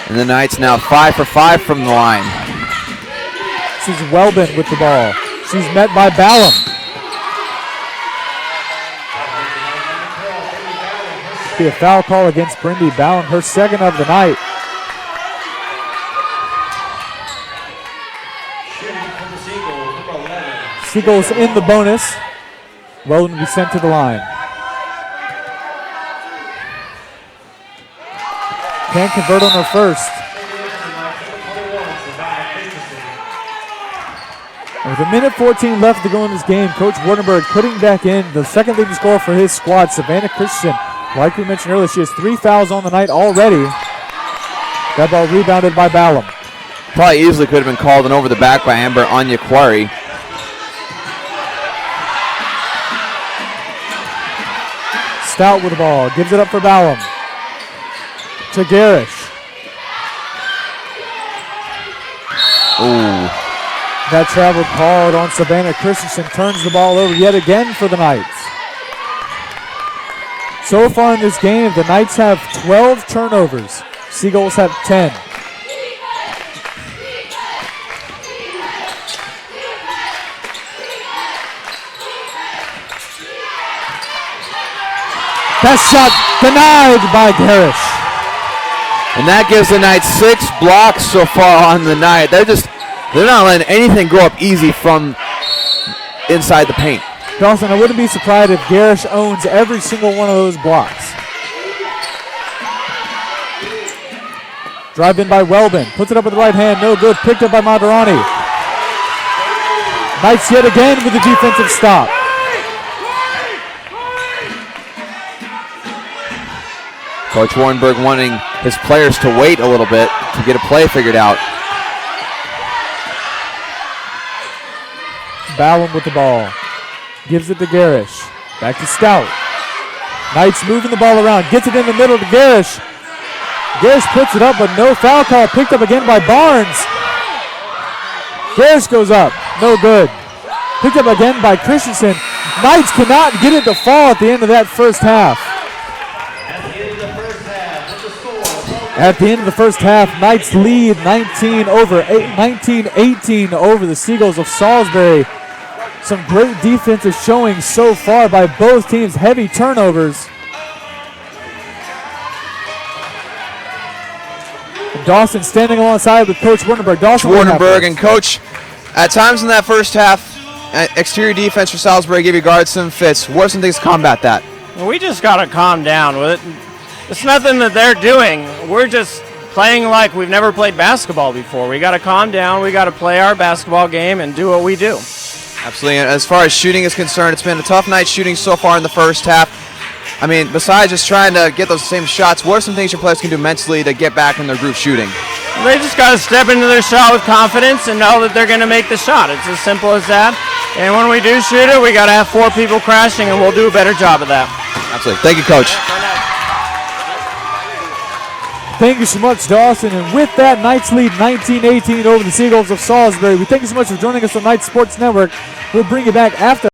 And the Knights now 5 for 5 from the line. This is Welbin with the ball. She's met by Ballum. Be a foul call against Brindy Ballum, her second of the night. Seagulls in the bonus. Welbin will be sent to the line. Can't convert on her first. With 1:14 left to go in this game, Coach Wardenberg putting back in the second leading scorer for his squad, Savannah Christensen. Like we mentioned earlier, she has 3 fouls on the night already. That ball rebounded by Ballum. Probably easily could have been called and over the back by Amber Onyakwari. Stout with the ball, gives it up for Ballum. To Garish. Ooh. That travel called on Savannah Christensen, turns the ball over yet again for the Knights. So far in this game, the Knights have 12 turnovers. Seagulls have 10. That shot denied by Garish. And that gives the Knights 6 blocks so far on the night. They're not letting anything go up easy from inside the paint. Dawson, I wouldn't be surprised if Garish owns every single one of those blocks. Drive in by Welbin. Puts it up with the right hand. No good. Picked up by Madarani. Knights yet again with the defensive stop. Coach Warrenberg wanting his players to wait a little bit to get a play figured out. Ballum with the ball. Gives it to Garish. Back to Stout. Knights moving the ball around. Gets it in the middle to Garish. Garish puts it up, but no foul call. Picked up again by Barnes. Garish goes up. No good. Picked up again by Christensen. Knights cannot get it to fall at the end of that first half. At the end of the first half, Knights lead 19-18 over the Seagulls of Salisbury. Some great defensive showing so far by both teams. Heavy turnovers. Dawson standing alongside with Coach Wardenberg. Dawson Wardenberg and Coach, at times in that first half, exterior defense for Salisbury gave you guards some fits. What are some things to combat that? Well, we just got to calm down with it. It's nothing that they're doing. We're just playing like we've never played basketball before. We got to calm down. We got to play our basketball game and do what we do. Absolutely. And as far as shooting is concerned, it's been a tough night shooting so far in the first half. I mean, besides just trying to get those same shots, what are some things your players can do mentally to get back in their groove shooting? They just got to step into their shot with confidence and know that they're going to make the shot. It's as simple as that. And when we do shoot it, we got to have 4 people crashing, and we'll do a better job of that. Absolutely. Thank you, Coach. Thank you so much, Dawson. And with that, Knights lead 19-18 over the Seagulls of Salisbury. We thank you so much for joining us on Knights Sports Network. We'll bring you back after.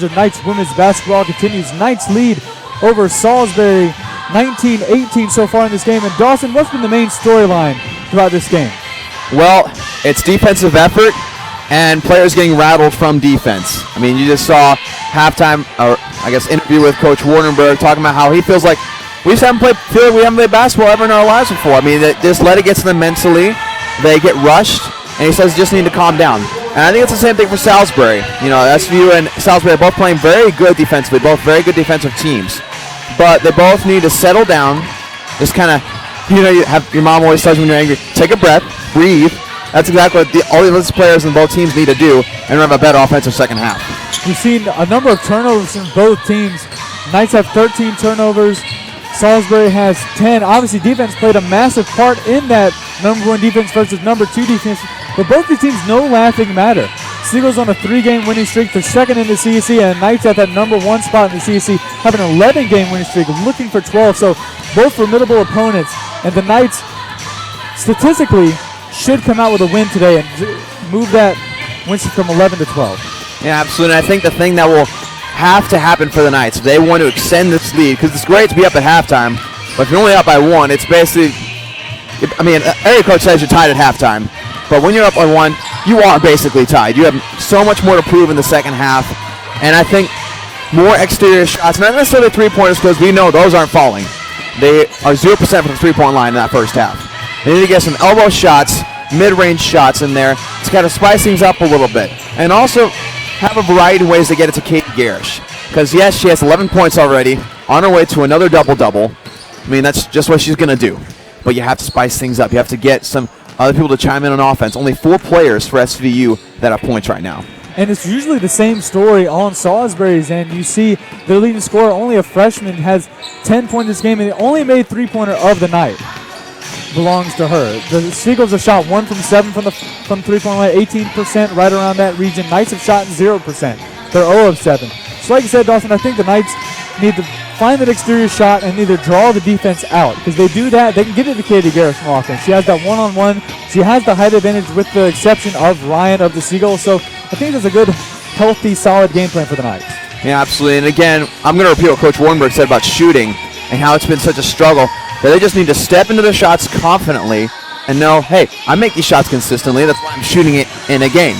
of Knights women's basketball continues. Knights lead over Salisbury 19-18 so far in this game. And Dawson, what's been the main storyline throughout this game? Well, it's defensive effort and players getting rattled from defense. I mean, you just saw halftime, or I guess interview with Coach Wardenberg talking about how he feels like we haven't played basketball ever in our lives before. I mean, they just let it get to them mentally. They get rushed, and he says just need to calm down. And I think it's the same thing for Salisbury. You know, SVU and Salisbury are both playing very good defensively, both very good defensive teams. But they both need to settle down, just kind of, you know, your mom always tells you when you're angry, take a breath, breathe. That's exactly what all these players in both teams need to do and have a better offensive second half. We've seen a number of turnovers from both teams. Knights have 13 turnovers. Salisbury has 10. Obviously, defense played a massive part in that number 1 defense versus number 2 defense. But both these teams know laughing matter. Seagulls on a 3-game winning streak. They're second in the CEC, and Knights at that number 1 spot in the CEC have an 11-game winning streak, looking for 12. So both formidable opponents. And the Knights, statistically, should come out with a win today and move that win streak from 11 to 12. Yeah, absolutely. And I think the thing that will have to happen for the Knights, if they want to extend this lead, because it's great to be up at halftime, but if you're only up by 1, it's basically, I mean, every coach says you're tied at halftime, but when you're up by 1, you are basically tied. You have so much more to prove in the second half, and I think more exterior shots, not necessarily three-pointers, because we know those aren't falling. They are 0% from the three-point line in that first half. They need to get some elbow shots, mid-range shots in there to kind of spice things up a little bit. And also have a variety of ways to get it to Katie Garish. Because, yes, she has 11 points already, on her way to another double-double. I mean, that's just what she's going to do. But you have to spice things up. You have to get some other people to chime in on offense. Only 4 players for SVU that have points right now. And it's usually the same story on Salisbury's end. You see their leading scorer, only a freshman, has 10 points this game, and they only made 3-pointer of the night. Belongs to her. The Seagulls have shot 1 from 7 from 3-point line, 18%, right around that region. Knights have shot 0%. They're 0 of 7. So like you said, Dawson, I think the Knights need to find that exterior shot and either draw the defense out. Because they do that, they can get it to Katie Garris from offense. She has that one-on-one. She has the height advantage with the exception of Ryan of the Seagulls. So I think there's a good, healthy, solid game plan for the Knights. Yeah, absolutely. And again, I'm going to repeat what Coach Wardenberg said about shooting and how it's been such a struggle. That they just need to step into their shots confidently and know, hey, I make these shots consistently. That's why I'm shooting it in a game.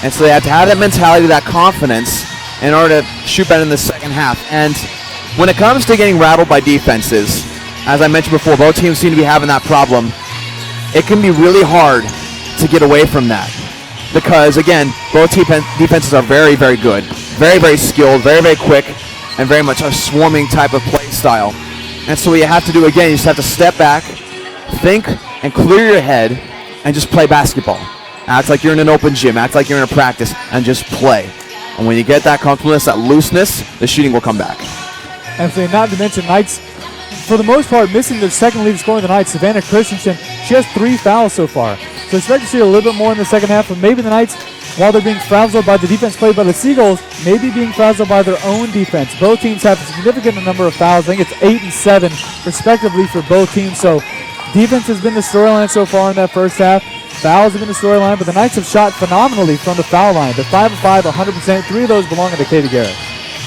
And so they have to have that mentality, that confidence in order to shoot better in the second half. And when it comes to getting rattled by defenses, as I mentioned before, both teams seem to be having that problem. It can be really hard to get away from that. Because, again, both defenses are very, very good. Very, very skilled, very, very quick, and very much a swarming type of play style. And so what you have to do, again, you just have to step back, think, and clear your head, and just play basketball. Act like you're in an open gym. Act like you're in a practice, and just play. And when you get that comfortableness, that looseness, the shooting will come back. And not to mention, Knights, for the most part, missing their second leading scorer of the night, Savannah Christensen. She has 3 fouls so far. So expect to see a little bit more in the second half, but maybe the Knights, while they're being frazzled by the defense played by the Seagulls, maybe being frazzled by their own defense. Both teams have a significant number of fouls. I think it's 8 and 7, respectively, for both teams. So defense has been the storyline so far in that first half. Fouls have been the storyline, but the Knights have shot phenomenally from the foul line. They're 5 of 5, 100%. 3 of those belonging to Katie Garrett.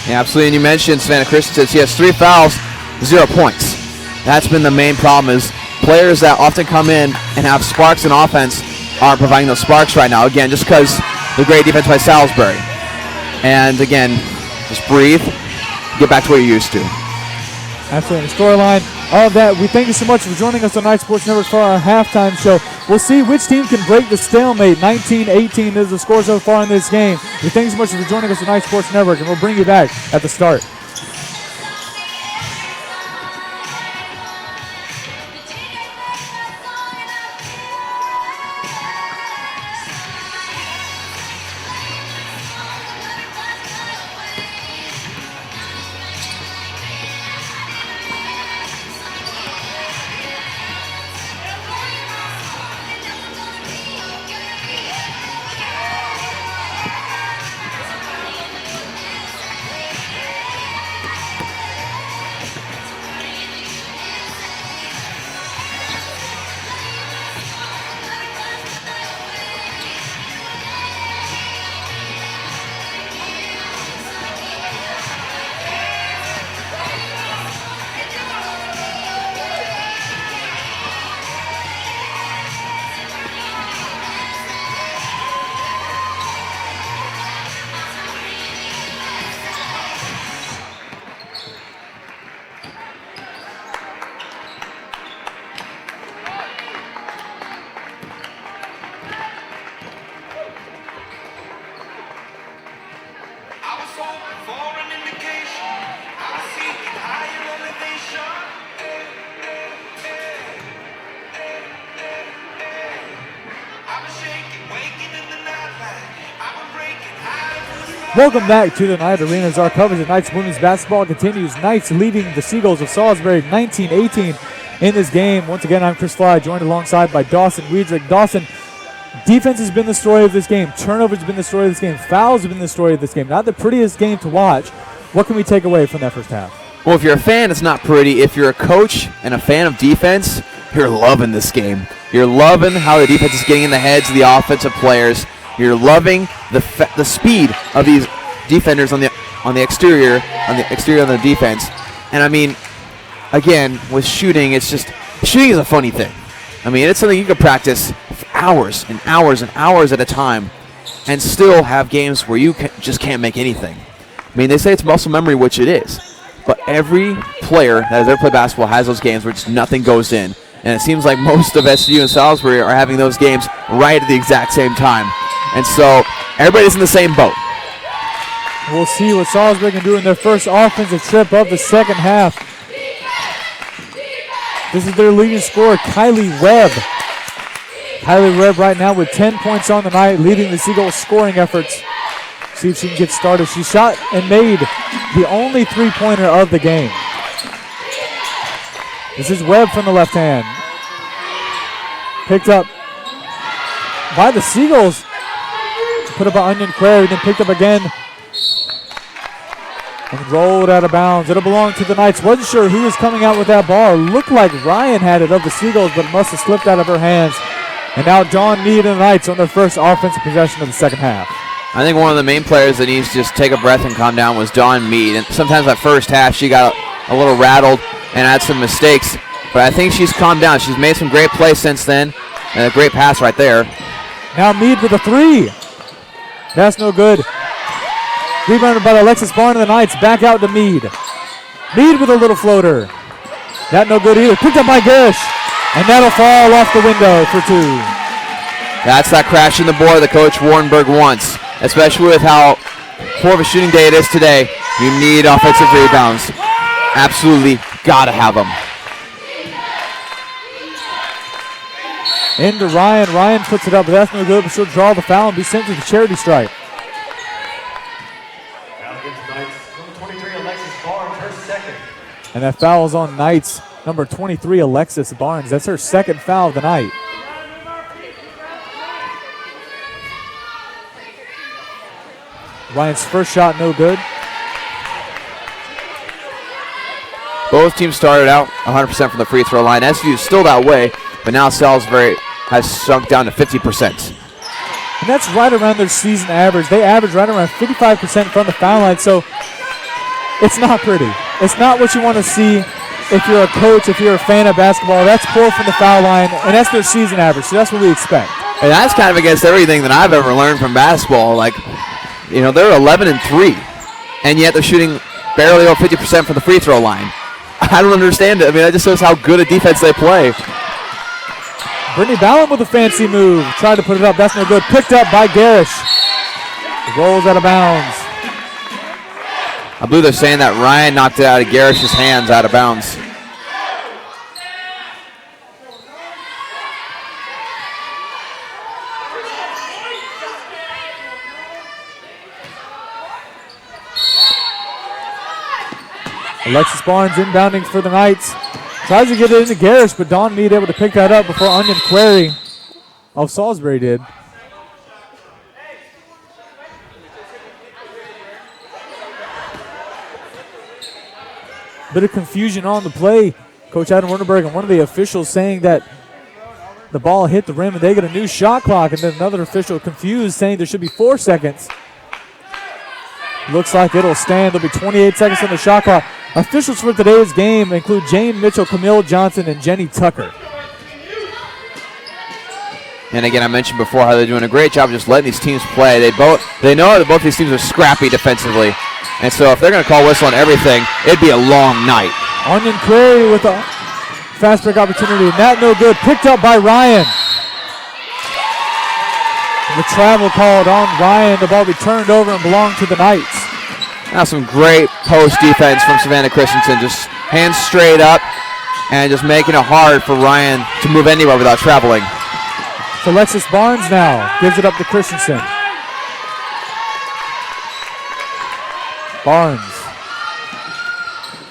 Yeah, absolutely. And you mentioned Savannah Christensen. She has 3 fouls, 0 points. That's been the main problem, is players that often come in and have sparks in offense aren't providing those sparks right now. Again, just because the great defense by Salisbury. And again, just breathe, get back to what you're used to. Absolutely. The storyline of that. We thank you so much for joining us on Night Sports Network for our halftime show. We'll see which team can break the stalemate. 19-18 is the score so far in this game. We thank you so much for joining us on Night Sports Network, and we'll bring you back at the start. Welcome back to the Knight Arena as our coverage of Knights women's basketball continues. Knights leading the Seagulls of Salisbury 19-18 in this game. Once again, I'm Chris Fly, joined alongside by Dawson Wiedrich. Dawson, defense has been the story of this game. Turnovers have been the story of this game. Fouls have been the story of this game. Not the prettiest game to watch. What can we take away from that first half? Well, if you're a fan, it's not pretty. If you're a coach and a fan of defense, you're loving this game. You're loving how the defense is getting in the heads of the offensive players. You're loving the speed of these defenders on the exterior of the defense. And I mean, again, with shooting, shooting is a funny thing. I mean, it's something you can practice for hours and hours and hours at a time and still have games where you just can't make anything. I mean, they say it's muscle memory, which it is. But every player that has ever played basketball has those games where just nothing goes in. And it seems like most of SU and Salisbury are having those games right at the exact same time. And so everybody's in the same boat. We'll see what Salisbury can do in their first offensive trip of the second half. This is their leading scorer, Kylie Webb. Kylie Webb right now with 10 points on the night, leading the Seagulls scoring efforts. See if she can get started. She shot and made the only three-pointer of the game. This is Webb from the left hand. Picked up by the Seagulls. Put up by Onion Query, then picked up again. And rolled out of bounds. It'll belong to the Knights. Wasn't sure who was coming out with that ball. Looked like Ryan had it of the Seagulls, but must have slipped out of her hands. And now Dawn Mead and the Knights on their first offensive possession of the second half. I think one of the main players that needs to just take a breath and calm down was Dawn Mead. And sometimes that first half she got a little rattled and had some mistakes. But I think she's calmed down. She's made some great plays since then. And a great pass right there. Now Mead with a three. That's no good. Rebounded by Alexis Barn of the Knights. Back out to Mead. Mead with a little floater. That no good either. Picked up by Garish. And that'll fall off the window for two. That's that crash in the board that Coach Warrenberg wants. Especially with how poor of a shooting day it is today. You need offensive rebounds. Absolutely gotta have them. Into Ryan. Ryan puts it up, but that's no good. But she'll draw the foul and be sent to the charity stripe. Foul against Knights. Number 23, Alexis Barnes, her second. And that foul is on Knights. Number 23, Alexis Barnes. That's her second foul of the night. Ryan's first shot no good. Both teams started out 100% from the free throw line. SU is still that way, but now Salisbury has sunk down to 50%. And that's right around their season average. They average right around 55% from the foul line, so it's not pretty. It's not what you want to see if you're a coach, if you're a fan of basketball. That's pulled from the foul line, and that's their season average, so that's what we expect. And that's kind of against everything that I've ever learned from basketball. Like, you know, they're 11-3, and yet they're shooting barely over 50% from the free throw line. I don't understand it. I mean, that just shows how good a defense they play. Brittany Ballin with a fancy move. Tried to put it up. That's no good. Picked up by Garish. Rolls out of bounds. I believe they're saying that Ryan knocked it out of Garish's hands out of bounds. Alexis Barnes inbounding for the Knights. Tries to get it into Garish, but Dawn Mead able to pick that up before Onion Query of Salisbury did. Bit of confusion on the play. Coach Adam Wernerberg and one of the officials saying that the ball hit the rim and they get a new shot clock, and then another official confused saying there should be 4 seconds. Looks like it'll stand. There'll be 28 seconds on the shot clock. Officials for today's game include Jane Mitchell, Camille Johnson, and Jenny Tucker. And again, I mentioned before how they're doing a great job just letting these teams play. They know that both these teams are scrappy defensively. And so if they're going to call whistle on everything, it'd be a long night. Onion Query with a fast break opportunity. That no good. Picked up by Ryan. The travel called on Ryan. The ball returned over and belonged to the Knights. Now some great post defense from Savannah Christensen. Just hands straight up and just making it hard for Ryan to move anywhere without traveling. So Alexis Barnes now gives it up to Christensen. Barnes.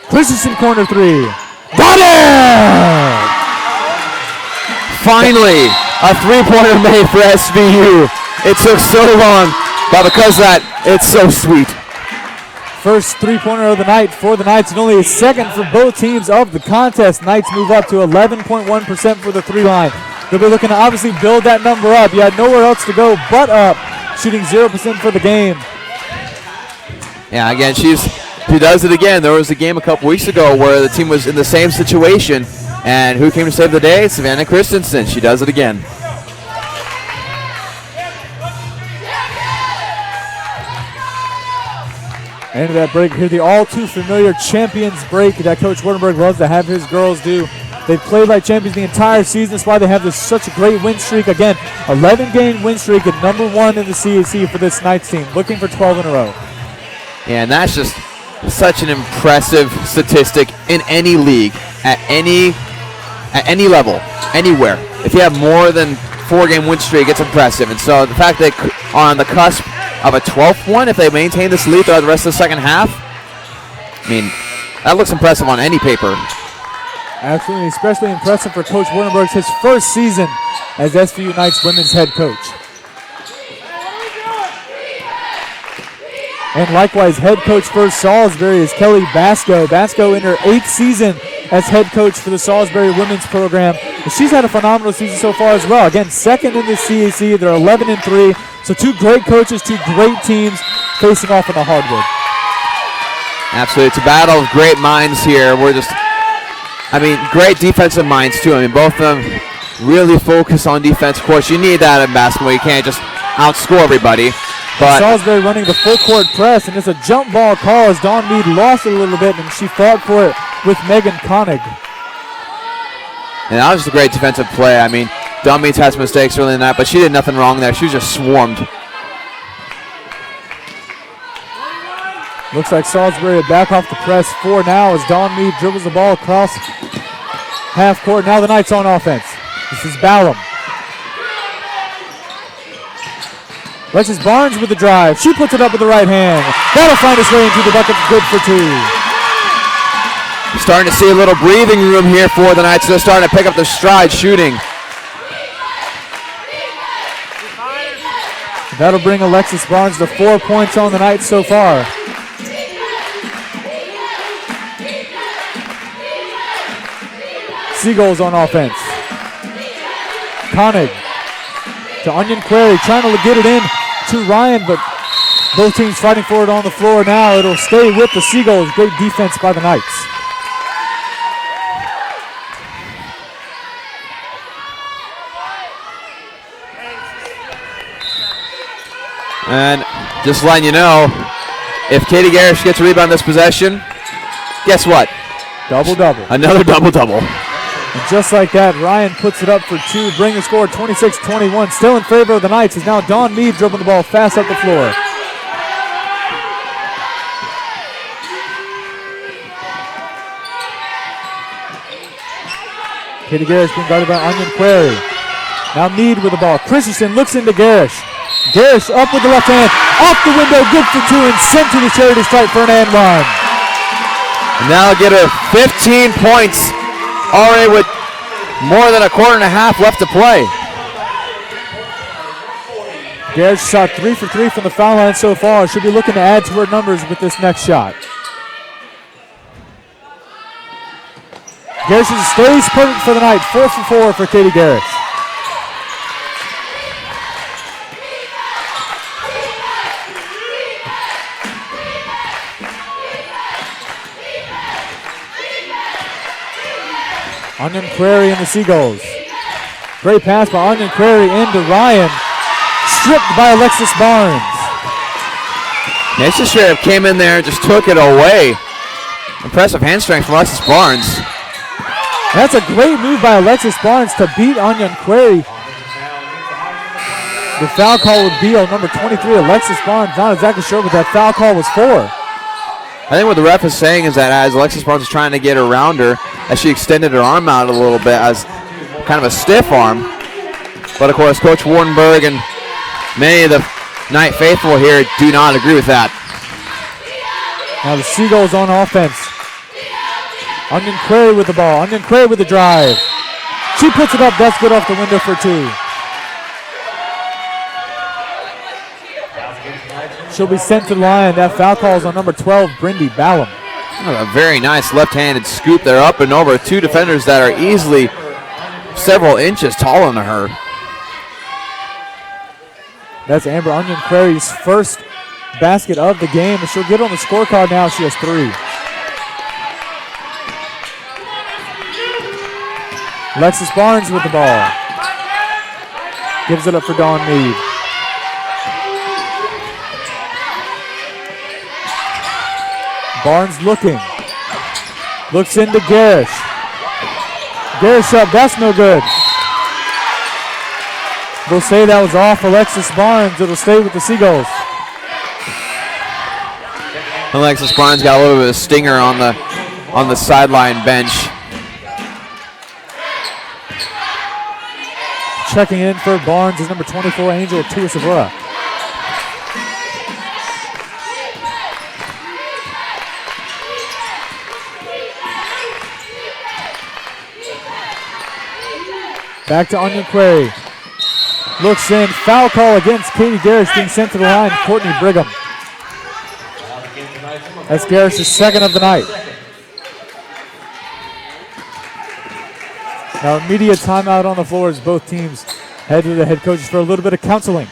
Christensen corner three. Got it! Finally, a three-pointer made for SVU. It took so long, but because of that, it's so sweet. First three-pointer of the night for the Knights, and only a second for both teams of the contest. Knights move up to 11.1% for the three line. They'll be looking to obviously build that number up. You had nowhere else to go but up, shooting 0% for the game. Yeah, again, she does it again. There was a game a couple weeks ago where the team was in the same situation, and who came to save the day? Savannah Christensen. She does it again. End of that break, here the all too familiar champions break that Coach Wardenberg loves to have his girls do. They've played like champions the entire season. That's why they have such a great win streak. Again, 11-game win streak at number 1 in the CAC for this Knights team, looking for 12 in a row. Yeah, and that's just such an impressive statistic in any league, at any level, anywhere. If you have more than 4-game win streak, it's impressive. And so the fact that they're on the cusp of a 12th one, if they maintain this lead throughout the rest of the second half, I mean, that looks impressive on any paper. Absolutely, especially impressive for Coach Wardenberg's his first season as SVU Knights women's head coach. And likewise, head coach for Salisbury is Kelly Basco. Basco in her 8th season as head coach for the Salisbury women's program. And she's had a phenomenal season so far as well. Again, second in the CAC. They're 11-3. So two great coaches, two great teams facing off on the hardwood. Absolutely. It's a battle of great minds here. Great defensive minds too. Both of them really focus on defense. Of course, you need that in basketball. You can't just outscore everybody. But Salisbury running the full court press, and it's a jump ball call as Dawn Mead lost it a little bit, and she fought for it with Megan Koenig. And that was just a great defensive play. Dawn Mead's had some mistakes early in that, but she did nothing wrong there. She was just swarmed. Looks like Salisbury back off the press 4 now as Dawn Mead dribbles the ball across half court. Now the Knights on offense. This is Ballum. Alexis Barnes with the drive. She puts it up with the right hand. That'll find its way into the bucket. Good for 2. Starting to see a little breathing room here for the Knights. They're starting to pick up their stride shooting. That'll bring Alexis Barnes to 4 points on the night so far. Seagulls on offense. Koenig to Onion Query, trying to get it in to Ryan, but both teams fighting for it on the floor now. It'll stay with the Seagulls. Great defense by the Knights. And just letting you know, if Katie Garish gets a rebound this possession, guess what? Double-double. Another double-double. And just like that, Ryan puts it up for 2, bringing the score 26-21. Still in favor of the Knights is now Dawn Mead dribbling the ball fast up the floor. Katie Garish being guarded by Onion Query. Now Mead with the ball. Christensen looks into Garish. Garish up with the left hand. Off the window, good for 2, and sent to the charity stripe for an and one. And now get her 15 points. Already with more than a quarter and a half left to play. Garish shot 3 for 3 from the foul line so far. Should be looking to add to her numbers with this next shot. Garish stays perfect for the night. 4 for 4 for Katie Garish. Onion Query and the Seagulls. Great pass by Onion Query into Ryan. Stripped by Alexis Barnes. Nature Sheriff came in there and just took it away. Impressive hand strength from Alexis Barnes. That's a great move by Alexis Barnes to beat Onion Query. The foul call would be on number 23, Alexis Barnes. Not exactly sure what that foul call was for. I think what the ref is saying is that as Alexis Barnes is trying to get around her, as she extended her arm out a little bit as kind of a stiff arm. But of course, Coach Wardenberg and many of the Knight faithful here do not agree with that. Now the Seagulls on offense. Onion Query with the ball. Onion Query with the drive. She puts it up. That's good off the window for 2. She'll be sent to the line. That foul call is on number 12, Brindy Ballum. A very nice left-handed scoop there, up and over 2 defenders that are easily several inches taller than her. That's Amber Onion Query's first basket of the game, and she'll get on the scorecard now. She has 3. Alexis Barnes with the ball. Gives it up for Dawn Mead. Barnes looking. Looks into Garish. Garish up, that's no good. We'll say that was off Alexis Barnes. It'll stay with the Seagulls. Alexis Barnes got a little bit of a stinger on the sideline bench. Checking in for Barnes is number 24, Angel Tuisavura. Back to Onion Query. Looks in. Foul call against Katie Garish, being sent to the line. Courtney Brigham. That's Garish's second of the night. Now immediate timeout on the floor as both teams head to the head coaches for a little bit of counseling.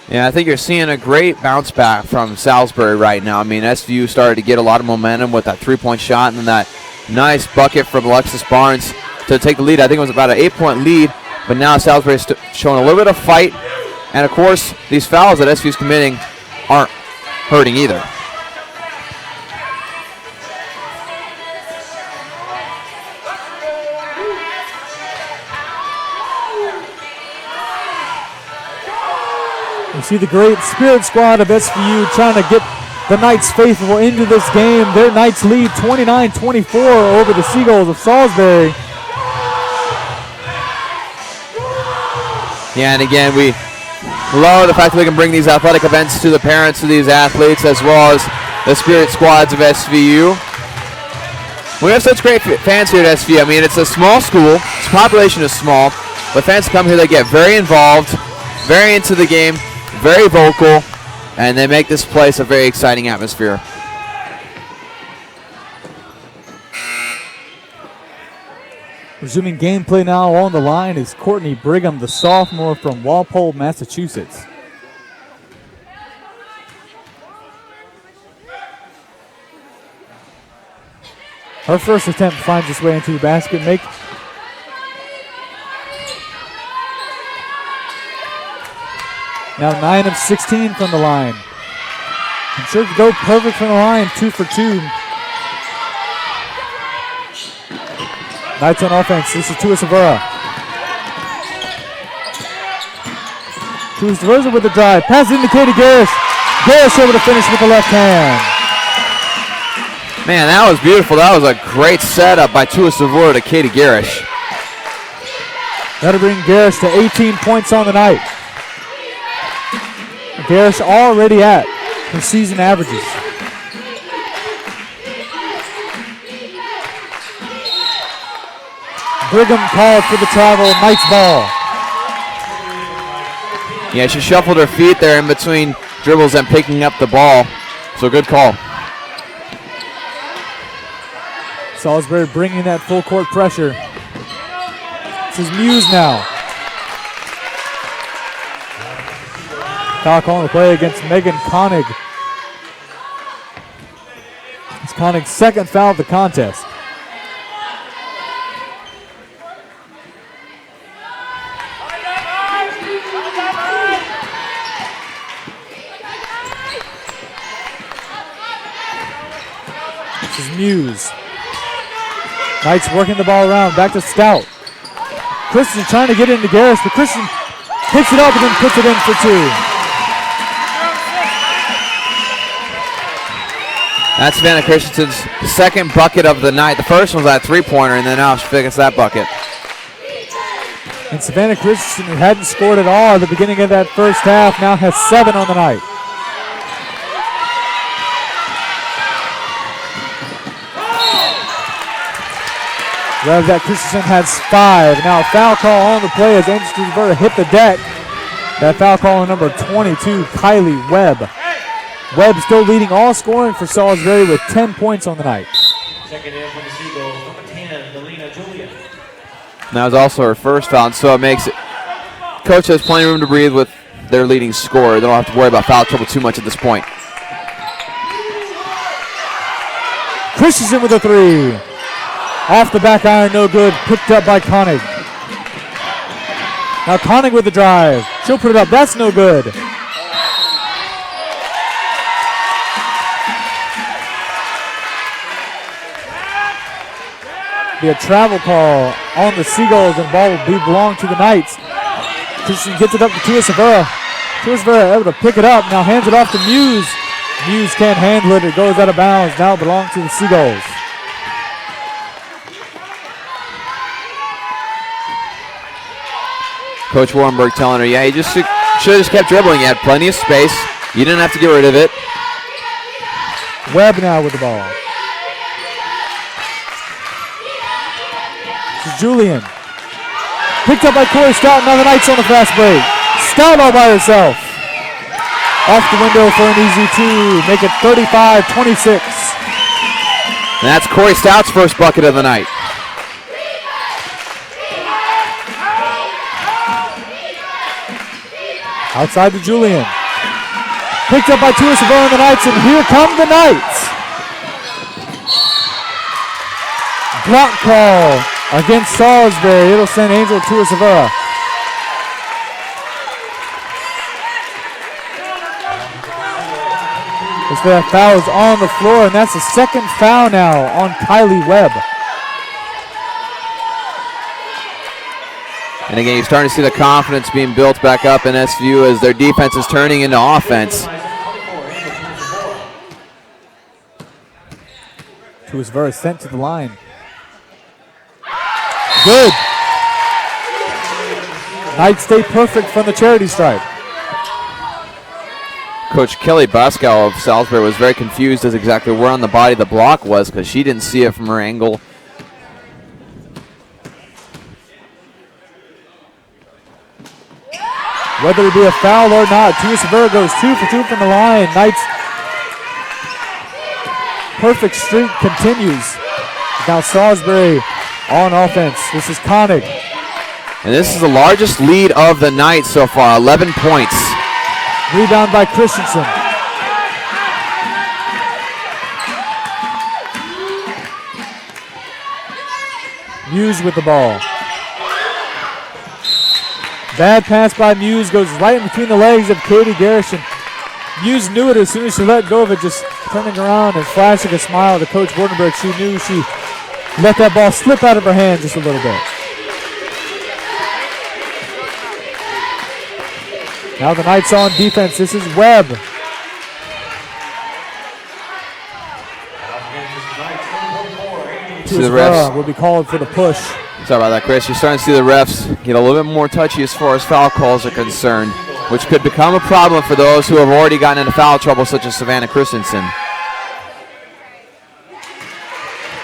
Yeah, I think you're seeing a great bounce back from Salisbury right now. I mean, SVU started to get a lot of momentum with that 3-point shot and then that nice bucket from Alexis Barnes to take the lead. I think it was about an 8-point lead, but now Salisbury's showing a little bit of fight. And, of course, these fouls that SVU's committing aren't hurting either. You see the great spirit squad of SVU trying to get the Knights faithful into this game. Their Knights lead 29-24 over the Seagulls of Salisbury. Yeah, and again, we love the fact that we can bring these athletic events to the parents of these athletes as well as the spirit squads of SVU. We have such great fans here at SVU. I mean, it's a small school. Its population is small, but fans come here, they get very involved, very into the game, very vocal, and they make this place a very exciting atmosphere. Resuming gameplay now on the line is Courtney Brigham, the sophomore from Walpole, Massachusetts. Her first attempt finds its way into the basket. Now 9 of 16 from the line. I'm sure to go perfect from the line, 2 for 2. Knights on offense. This is Tuisavura. Tuisavura with the drive. Pass into Katie Garish. Garish able to finish with the left hand. Man, that was beautiful. That was a great setup by Tuisavura to Katie Garish. That'll bring Garish to 18 points on the night. Garish already at her season averages. Brigham called for the travel. Knights ball. Yeah, she shuffled her feet there in between dribbles and picking up the ball. So good call. Salisbury bringing that full court pressure. This is Muse now. Foul call on the play against Megan Koenig. It's Koenig's second foul of the contest. This is Muse. Knights working the ball around. Back to Stout. Christian trying to get into Garish, but Christian picks it up and then puts it in for 2. That's Savannah Christensen's second bucket of the night. The first one was that 3-pointer, and then now she gets that bucket. And Savannah Christensen, who hadn't scored at all at the beginning of that first half, now has 7 on the night. Rev that Christensen has 5. Now a foul call on the play as Angel Verta hit the deck. That foul call on number 22, Kylie Webb. Webb still leading all scoring for Salisbury with 10 points on the night. Second in for the Seagulls, number 10, Delina Julian. That was also her first foul, so it makes it. Coach has plenty of room to breathe with their leading scorer. They don't have to worry about foul trouble too much at this point. Christensen with a 3. Off the back iron, no good. Picked up by Koenig. Now Koenig with the drive. She'll put it up. That's no good. Be a travel call on the Seagulls, and ball will belong to the Knights. Christensen gets it up to Tua Severa. Tua Severa able to pick it up. Now hands it off to Muse. Muse can't handle it. It goes out of bounds. Now it belongs to the Seagulls. Coach Warrenberg telling her, yeah, you just should have just kept dribbling. You had plenty of space. You didn't have to get rid of it. Webb now with the ball. This is Julian. Picked up by Corey Stout. Now the Knights on the fast break. Stout all by herself. Off the window for an easy 2. Make it 35-26. And that's Corey Stout's first bucket of the night. Outside to Julian. Picked up by Tua Severa and the Knights, and here come the Knights. Block call against Salisbury. It'll send Angel Tua Severa. This foul is on the floor, and that's the second foul now on Kylie Webb. And again, you're starting to see the confidence being built back up in SVU as their defense is turning into offense. Tua Severa sent to the line. Good. Knights stay perfect from the charity stripe. Coach Kelly Baskow of Salisbury was very confused as exactly where on the body the block was because she didn't see it from her angle. Whether it be a foul or not, Tua Severa goes 2 for 2 from the line. Knights' perfect streak continues. Now Salisbury on offense. This is Koenig. And this is the largest lead of the night so far, 11 points. Rebound by Christensen. Muse with the ball. Bad pass by Muse, goes right in between the legs of Katie Garrison. Muse knew it as soon as she let go of it, just turning around and flashing a smile to Coach Wardenberg. She knew she let that ball slip out of her hand just a little bit. Now the Knights on defense. This is Webb. See the refs will be called for the push. Sorry about that, Chris. You're starting to see the refs get a little bit more touchy as far as foul calls are concerned, which could become a problem for those who have already gotten into foul trouble, such as Savannah Christensen.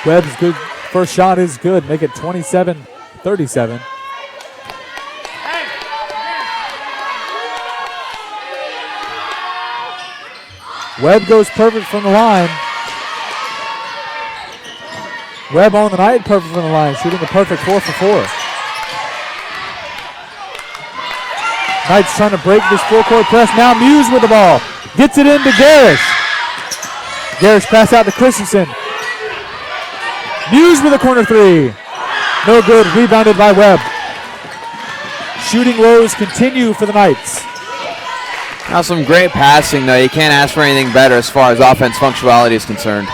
Webb's good first shot is good. Make it 27-37. Webb goes perfect from the line. Webb on the night, perfect from the line, shooting a perfect 4 for 4. Knights trying to break this full-court press. Now Muse with the ball. Gets it into Garish. Garish pass out to Christensen. Muse with a corner 3. No good, rebounded by Webb. Shooting woes continue for the Knights. Now some great passing, though. You can't ask for anything better as far as offense functionality is concerned.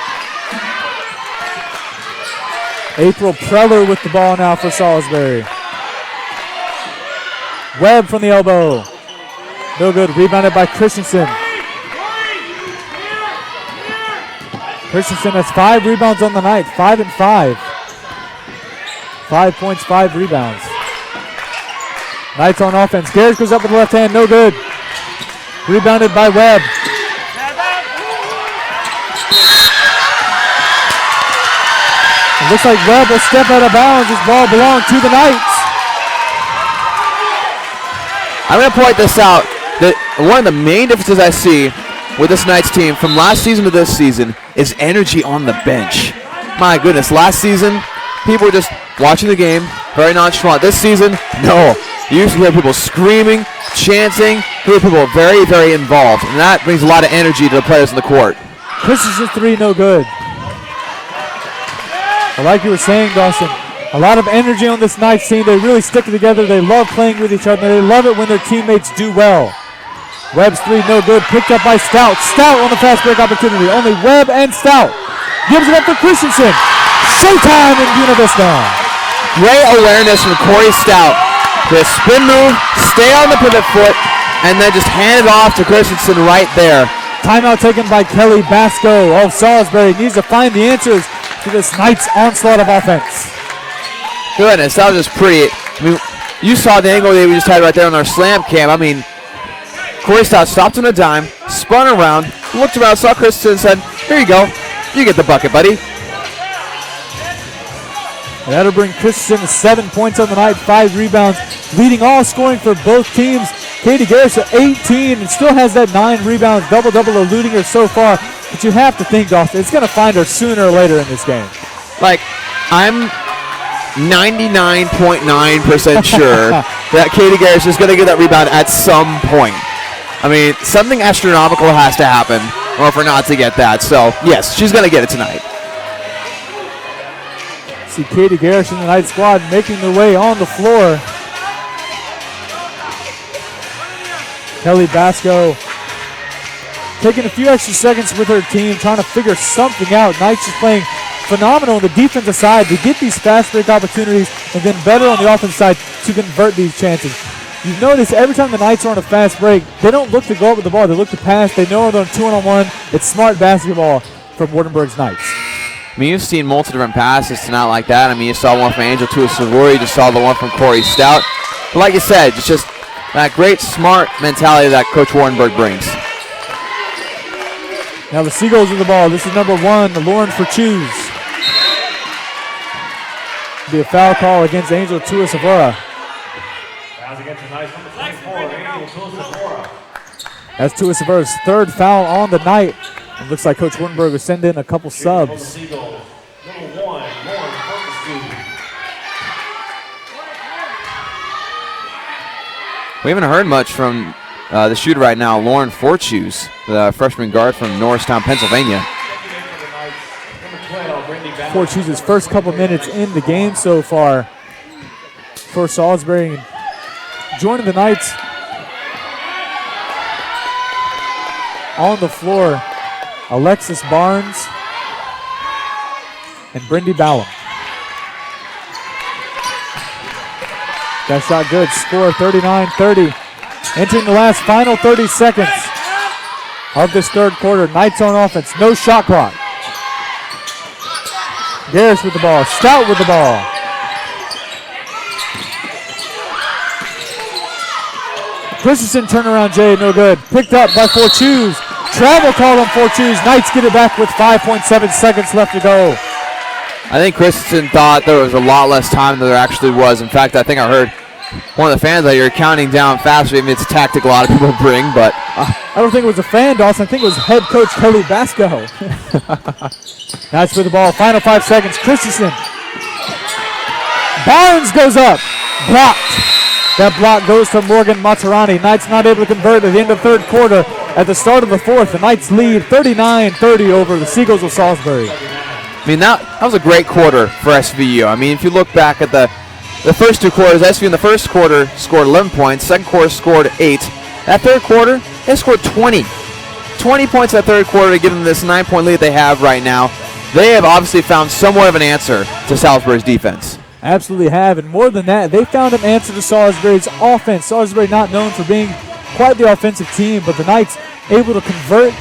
April Preller with the ball now for Salisbury. Webb from the elbow. No good, rebounded by Christensen. Christensen has 5 rebounds on the night, 5 and 5. 5 points, 5 rebounds. Knights on offense. Garrett goes up with the left hand, no good. Rebounded by Webb. Looks like Webb will step out of bounds. This ball belongs to the Knights. I'm going to point this out, that one of the main differences I see with this Knights team from last season to this season is energy on the bench. My goodness, last season, people were just watching the game, very nonchalant. This season, no. You usually hear people screaming, chanting, hear people very, very involved, and that brings a lot of energy to the players on the court. Christensen 3, no good. Like you were saying, Dawson, a lot of energy on this Knights team. They really stick together. They love playing with each other. They love it when their teammates do well. Webb's 3, no good. Picked up by Stout. Stout on the fast break opportunity. Only Webb and Stout. Gives it up for Christensen. Showtime in Buena Vista. Great awareness from Corey Stout. The spin move, stay on the pivot foot, and then just hand it off to Christensen right there. Timeout taken by Kelly Basco of Salisbury. Needs to find the answers to this Knights onslaught of offense. Goodness, that was just pretty. I mean, you saw the angle that we just had right there on our slam cam. I mean, Corey Stout stopped on a dime, spun around, looked around, saw Christensen, and said, here you go. You get the bucket, buddy. That'll bring Christensen to 7 points on the night, 5 rebounds, leading all scoring for both teams. Katie Garris at 18 and still has that 9 rebounds, double-double eluding her so far. But you have to think, Dawson, it's going to find her sooner or later in this game. Like, I'm 99.9% sure that Katie Garris is going to get that rebound at some point. I mean, something astronomical has to happen or for not to get that. So, yes, she's going to get it tonight. See Katie Garris and the Knight squad making their way on the floor. Kelly Basco taking a few extra seconds with her team, trying to figure something out. Knights just playing phenomenal on the defensive side to get these fast break opportunities, and then better on the offensive side to convert these chances. You've noticed every time the Knights are on a fast break, they don't look to go up with the ball. They look to pass. They know they're on 2-on-1. It's smart basketball from Wardenburg's Knights. I mean, you've seen multiple different passes tonight like that. I mean, you saw one from Angel to a Salisbury. You just saw the one from Corey Stout. But like you said, it's just that great, smart mentality that Coach Wardenburg brings. Now the Seagulls with the ball. This is number 1, Lauren Forchoose. Be a foul call against Angel Tuasavora. Fouls against the Knights, number 24, Angel Tuasavora. That's Tuasavora's 3rd foul on the night. It looks like Coach Wardenburg will send in a couple subs. Number 1, Lauren Forchoose. We haven't heard much from the shooter right now, Lauren Forchoose, the freshman guard from Norristown, Pennsylvania. Forchoose's first couple minutes in the game so far for Salisbury. Joining the Knights on the floor, Alexis Barnes and Brindy Ballum. That shot good. Score 39-30. Entering the last final 30 seconds of this third quarter. Knights on offense. No shot clock. Garris with the ball. Stout with the ball. Christensen turnaround Jay, no good. Picked up by Forchoose. Travel call on Forchoose. Knights get it back with 5.7 seconds left to go. I think Christensen thought there was a lot less time than there actually was. In fact, I think I heard one of the fans out here counting down faster. I mean, it's a tactic a lot of people bring, but I don't think it was a fan, Dawson. I think it was head coach Kelly Basco. Knights with the ball. Final 5 seconds. Christensen. Barnes goes up. Blocked. That block goes to Morgan Matarani. Knights not able to convert at the end of the third quarter. At the start of the fourth, the Knights lead 39-30 over the Seagulls of Salisbury. I mean, that was a great quarter for SVU. I mean, if you look back at the first 2 quarters, SVU in the first quarter scored 11 points. Second quarter scored 8. That third quarter, they scored 20. 20 points that third quarter to give them this 9-point lead they have right now. They have obviously found somewhat of an answer to Salisbury's defense. Absolutely have, and more than that, they found an answer to Salisbury's offense. Salisbury not known for being quite the offensive team, but the Knights able to convert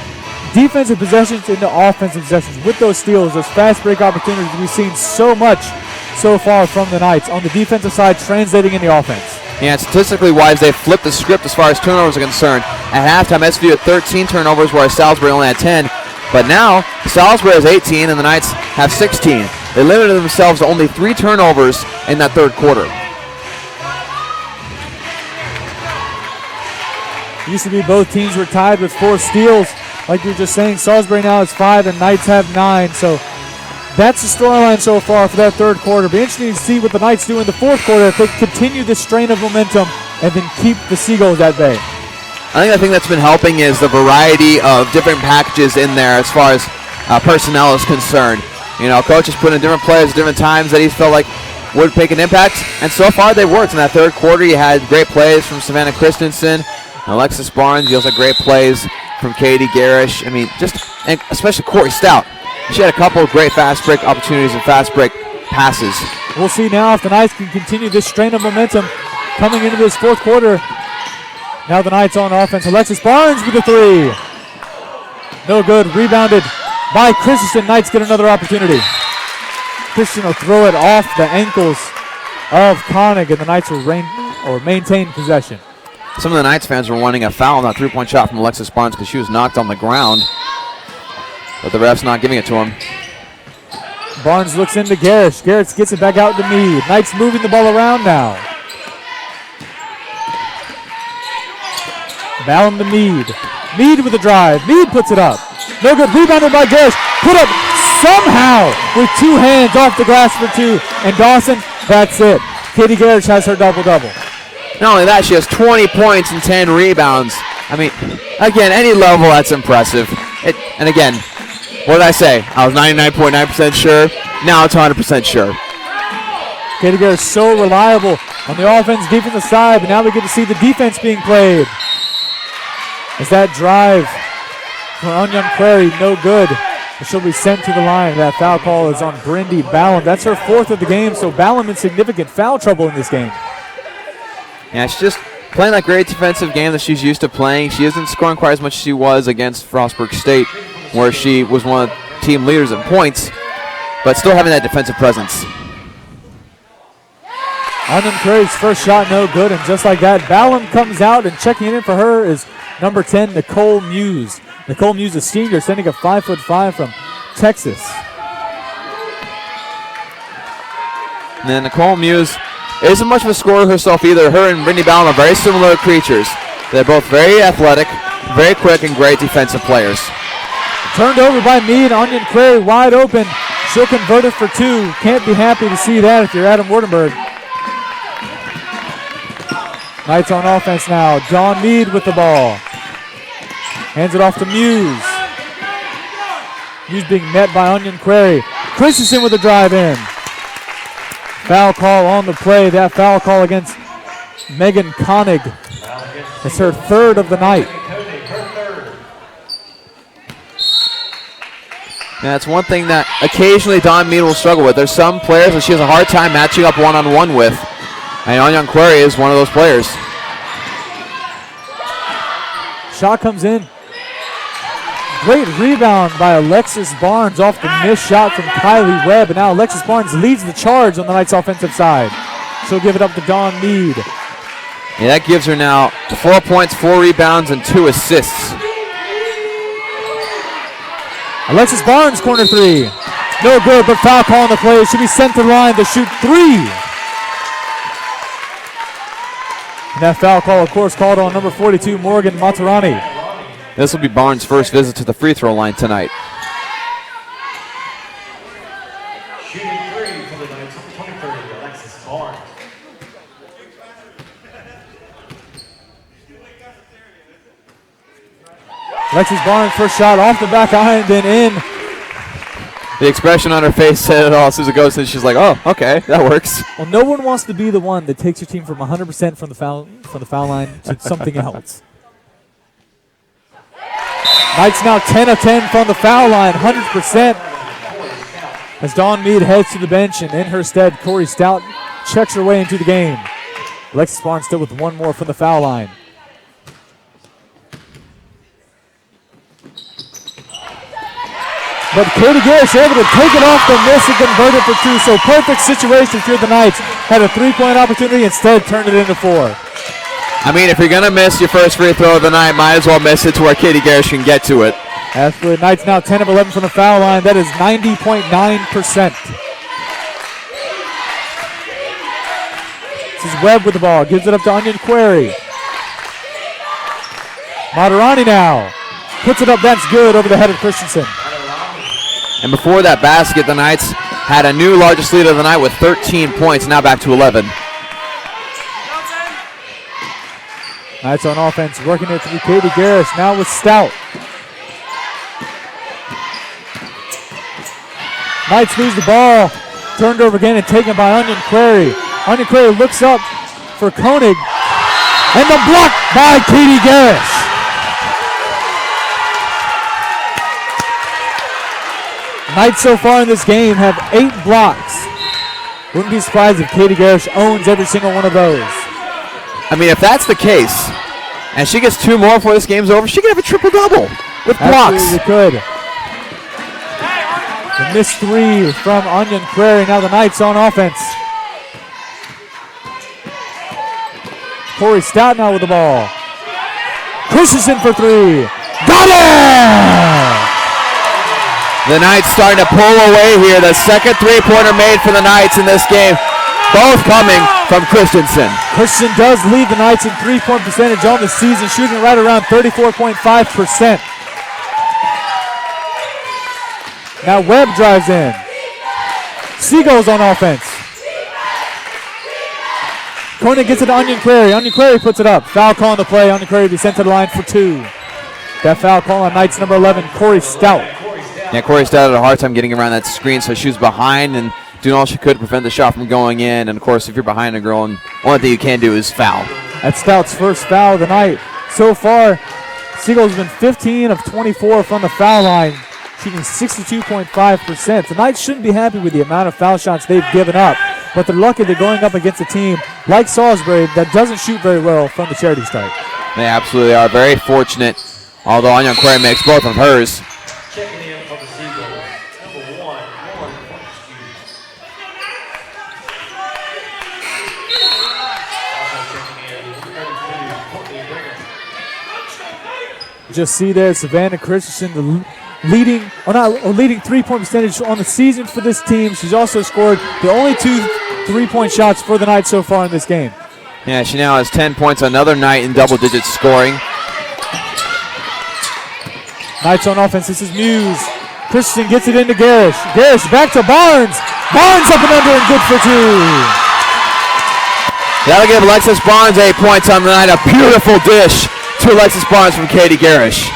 defensive possessions into offensive possessions with those steals, those fast break opportunities. We've seen so much so far from the Knights on the defensive side, translating in the offense. Yeah, statistically wise, they've flipped the script as far as turnovers are concerned. At halftime, SVU had 13 turnovers, whereas Salisbury only had 10. But now, Salisbury has 18 and the Knights have 16. They limited themselves to only 3 turnovers in that third quarter. Used to be both teams were tied with 4 steals. Like you were just saying, Salisbury now has 5 and Knights have 9. So that's the storyline so far for that third quarter. Be interesting to see what the Knights do in the fourth quarter if they continue this strain of momentum and then keep the Seagulls at bay. I think the thing that's been helping is the variety of different packages in there as far as personnel is concerned. You know, coach has put in different players at different times that he felt like would make an impact, and so far they worked. In that third quarter, you had great plays from Savannah Christensen, Alexis Barnes. You also had great plays from Katie Garish. I mean, and especially Corey Stout. She had a couple of great fast break opportunities and fast break passes. We'll see now if the Knights can continue this strain of momentum coming into this fourth quarter. Now the Knights on offense. Alexis Barnes with a 3. No good. Rebounded by Christensen. Knights get another opportunity. Christian will throw it off the ankles of Koenig, and the Knights will maintain possession. Some of the Knights fans were wanting a foul on that 3-point shot from Alexis Barnes because she was knocked on the ground, but the ref's not giving it to him. Barnes looks into Garish. Garish gets it back out to Mead. Knights moving the ball around now. Ballum to Mead. Mead with a drive. Mead puts it up. No good. Rebounded by Garish. Put up somehow with 2 hands off the glass for 2. And Dawson, that's it. Katie Garish has her double-double. Not only that, she has 20 points and 10 rebounds. I mean, again, any level, that's impressive. And again, what did I say? I was 99.9% sure. Now it's 100% sure. Katie Garish so reliable on the offense, defensive side, but now we get to see the defense being played. As that drive for Onion Prairie, no good. She'll be sent to the line. That foul call is on Brindy Ballum. That's her 4th of the game, so Ballum in significant foul trouble in this game. Yeah, she's just playing that great defensive game that she's used to playing. She isn't scoring quite as much as she was against Frostburg State, where she was one of the team leaders in points, but still having that defensive presence. Onion Prairie's first shot, no good, and just like that, Ballum comes out, and checking in for her is number 10, Nicole Muse. Nicole Muse, a senior, sending a 5'5" from Texas. And then Nicole Muse isn't much of a scorer herself either. Her and Brittany Ballum are very similar creatures. They're both very athletic, very quick, and great defensive players. Turned over by Mead. Onion Prairie wide open. She'll convert it for 2. Can't be happy to see that if you're Adam Wardenberg. Knights on offense now. Dawn Mead with the ball. Hands it off to Muse. Muse being met by Onion Prairie. Christensen with a drive in. Foul call on the play. That foul call against Megan Koenig. It's her 3rd of the night. Now, that's one thing that occasionally Dawn Mead will struggle with. There's some players that she has a hard time matching up one-on-one with, and Onion Prairie is one of those players. Shot comes in. Great rebound by Alexis Barnes off the missed shot from Kylie Webb. And now Alexis Barnes leads the charge on the Knights' offensive side. She'll give it up to Dawn Mead. Yeah, that gives her now 4 points, 4 rebounds, and 2 assists. Alexis Barnes, corner 3. No good, but foul call on the play. Should be sent to the line to shoot 3. And that foul call, of course, called on number 42, Morgan Matarani. This will be Barnes' first visit to the free throw line tonight. Shooting 3 for the Knights, 23, Alexis Barnes. Alexis Barnes, first shot off the back iron, then in. The expression on her face said it all. As soon as it goes in, she's like, oh, okay, that works. Well, no one wants to be the one that takes your team from 100% from the foul line to something else. Knights now 10 of 10 from the foul line, 100%. As Dawn Mead heads to the bench, and in her stead, Corey Stout checks her way into the game. Alexis Barnes still with 1 more from the foul line. But Katie Garish able to take it off the miss and convert it for 2. So perfect situation for the Knights. Had a 3-point opportunity, instead turned it into 4. I mean, if you're going to miss your first free throw of the night, might as well miss it to where Katie Garish can get to it. As for the Knights now 10 of 11 from the foul line, that is 90.9%. This is Webb with the ball. Gives it up to Onion Query. Matarani now. Puts it up. That's good over the head of Christensen. And before that basket, the Knights had a new largest lead of the night with 13 points, now back to 11. Knights on offense, working it through Katie Garrish, now with Stout. Knights lose the ball, turned over again and taken by Onion Query. Onion Query looks up for Koenig, and the block by Katie Garrish. Knights so far in this game have 8 blocks. Wouldn't be surprised if Katie Garrish owns every single one of those. I mean, if that's the case, and she gets 2 more before this game's over, she could have a triple-double with blocks. Absolutely could. The missed 3 from Onion Query. Now the Knights on offense. Corey Stout now with the ball. Christensen for 3. Got it! The Knights starting to pull away here. The second three-pointer made for the Knights in this game, both coming from Christensen. Christensen does lead the Knights in three-point percentage on the season, shooting right around 34.5%. Now Webb drives in. Seagulls on offense. Koenig gets it to Onion Query. Onion Query puts it up. Foul call on the play. Onion Query will be sent to the line for 2. That foul call on Knights number 11, Corey Stout. Yeah, Corey Stout had a hard time getting around that screen, so she was behind and doing all she could to prevent the shot from going in. And, of course, if you're behind a girl, and only thing you can do is foul. That's Stout's first foul of the night. So far, Seagulls have been 15 of 24 from the foul line, shooting 62.5%. The Knights shouldn't be happy with the amount of foul shots they've given up, but they're lucky they're going up against a team like Salisbury that doesn't shoot very well from the charity stripe. They absolutely are very fortunate, although Onion Query makes both of hers. Checking in for the Seagulls, number 1, Lauren Fortescue. Also checking in, number 32, Courtney Brigham. Just see there, Savannah Christensen, the leading three-point percentage on the season for this team. She's also scored the only 2 three-point shots for the Knights so far in this game. Yeah, she now has 10 points, another night in double digits scoring. Knights on offense, this is Muse. Christensen gets it into Garrish. Garrish back to Barnes. Barnes up and under and good for 2. That'll give Alexis Barnes 8 points on the night. A beautiful dish to Alexis Barnes from Katie Garrish.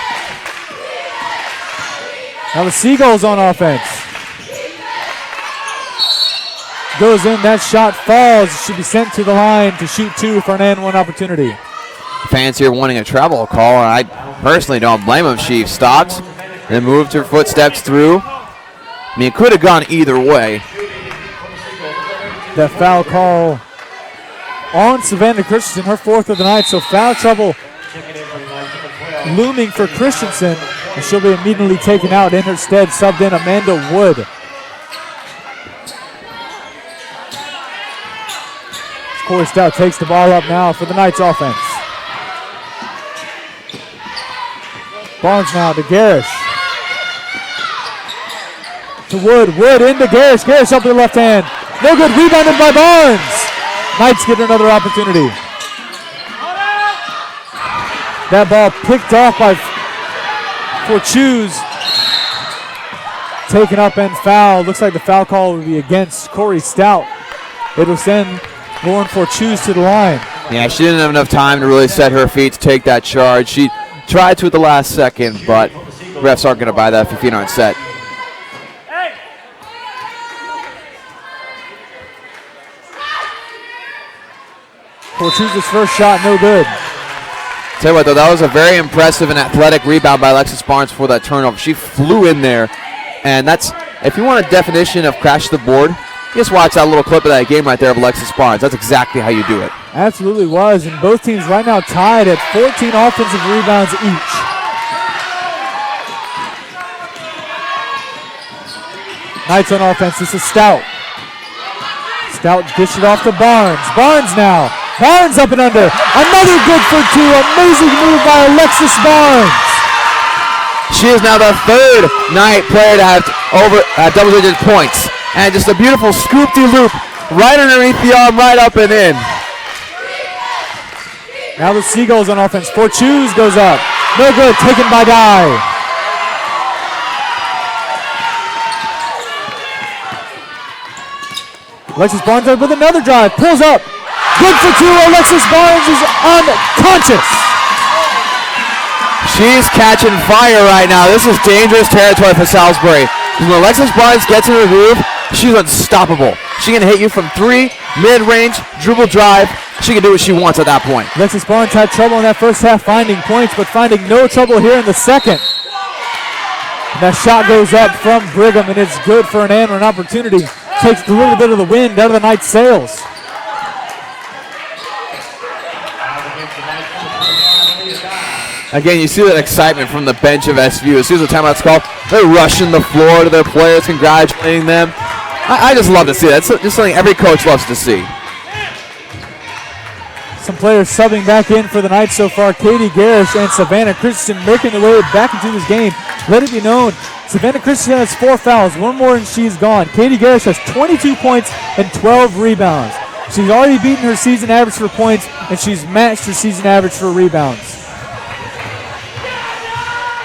Now the Seagulls on offense. Goes in, that shot falls. Should be sent to the line to shoot 2 for an and-1 opportunity. Fans here wanting a travel call, and I personally don't blame them. She stopped, then moved her footsteps through. I mean, it could have gone either way. That foul call on Savannah Christensen, her 4th of the night, so foul trouble looming for Christensen, and she'll be immediately taken out. In her stead, subbed in Amanda Wood. Corey Stout takes the ball up now for the Knights offense. Barnes now to Garrish. To Wood. Wood into Garrish. Garrish up to the left hand. No good. Rebounded by Barnes. Knights get another opportunity. That ball picked off by Forchuse. Taken up and fouled. Looks like the foul call will be against Corey Stout. It'll send Lauren Forchuse to the line. Yeah, she didn't have enough time to really set her feet to take that charge. She tried to at the last second, but refs aren't going to buy that if your feet aren't set. Forchuse's first shot, no good. Tell you what, though, that was a very impressive and athletic rebound by Alexis Barnes for that turnover. She flew in there, and that's, if you want a definition of crash the board, just watch that little clip of that game right there of Alexis Barnes. That's exactly how you do it. Absolutely was, and both teams right now tied at 14 offensive rebounds each. Knights on offense, this is Stout. Stout dished it off to Barnes. Barnes now. Barnes up and under. Another good for 2. Amazing move by Alexis Barnes. She is now the 3rd night player to have double-digit points. And just a beautiful scoop-de-loop right underneath the arm, right up and in. Now the Seagulls on offense. Fortune goes up. No good. Taken by Dye. Alexis Barnes with another drive. Pulls up. Good for two. Alexis Barnes is unconscious. She's catching fire right now. This is dangerous territory for Salisbury. Because when Alexis Barnes gets in her groove, she's unstoppable. She can hit you from 3, mid-range, dribble drive. She can do what she wants at that point. Alexis Barnes had trouble in that first half finding points, but finding no trouble here in the second. And that shot goes up from Brigham, and it's good for an and one opportunity. Takes a little bit of the wind out of the Knights' sails. Again, you see that excitement from the bench of SVU. As soon as the timeout's called, they're rushing the floor to their players, congratulating them. I just love to see that. It's just something every coach loves to see. Some players subbing back in for the Knights so far. Katie Garish and Savannah Christensen making their way back into this game. Let it be known, Savannah Christensen has 4 fouls, one more and she's gone. Katie Garish has 22 points and 12 rebounds. She's already beaten her season average for points, and she's matched her season average for rebounds.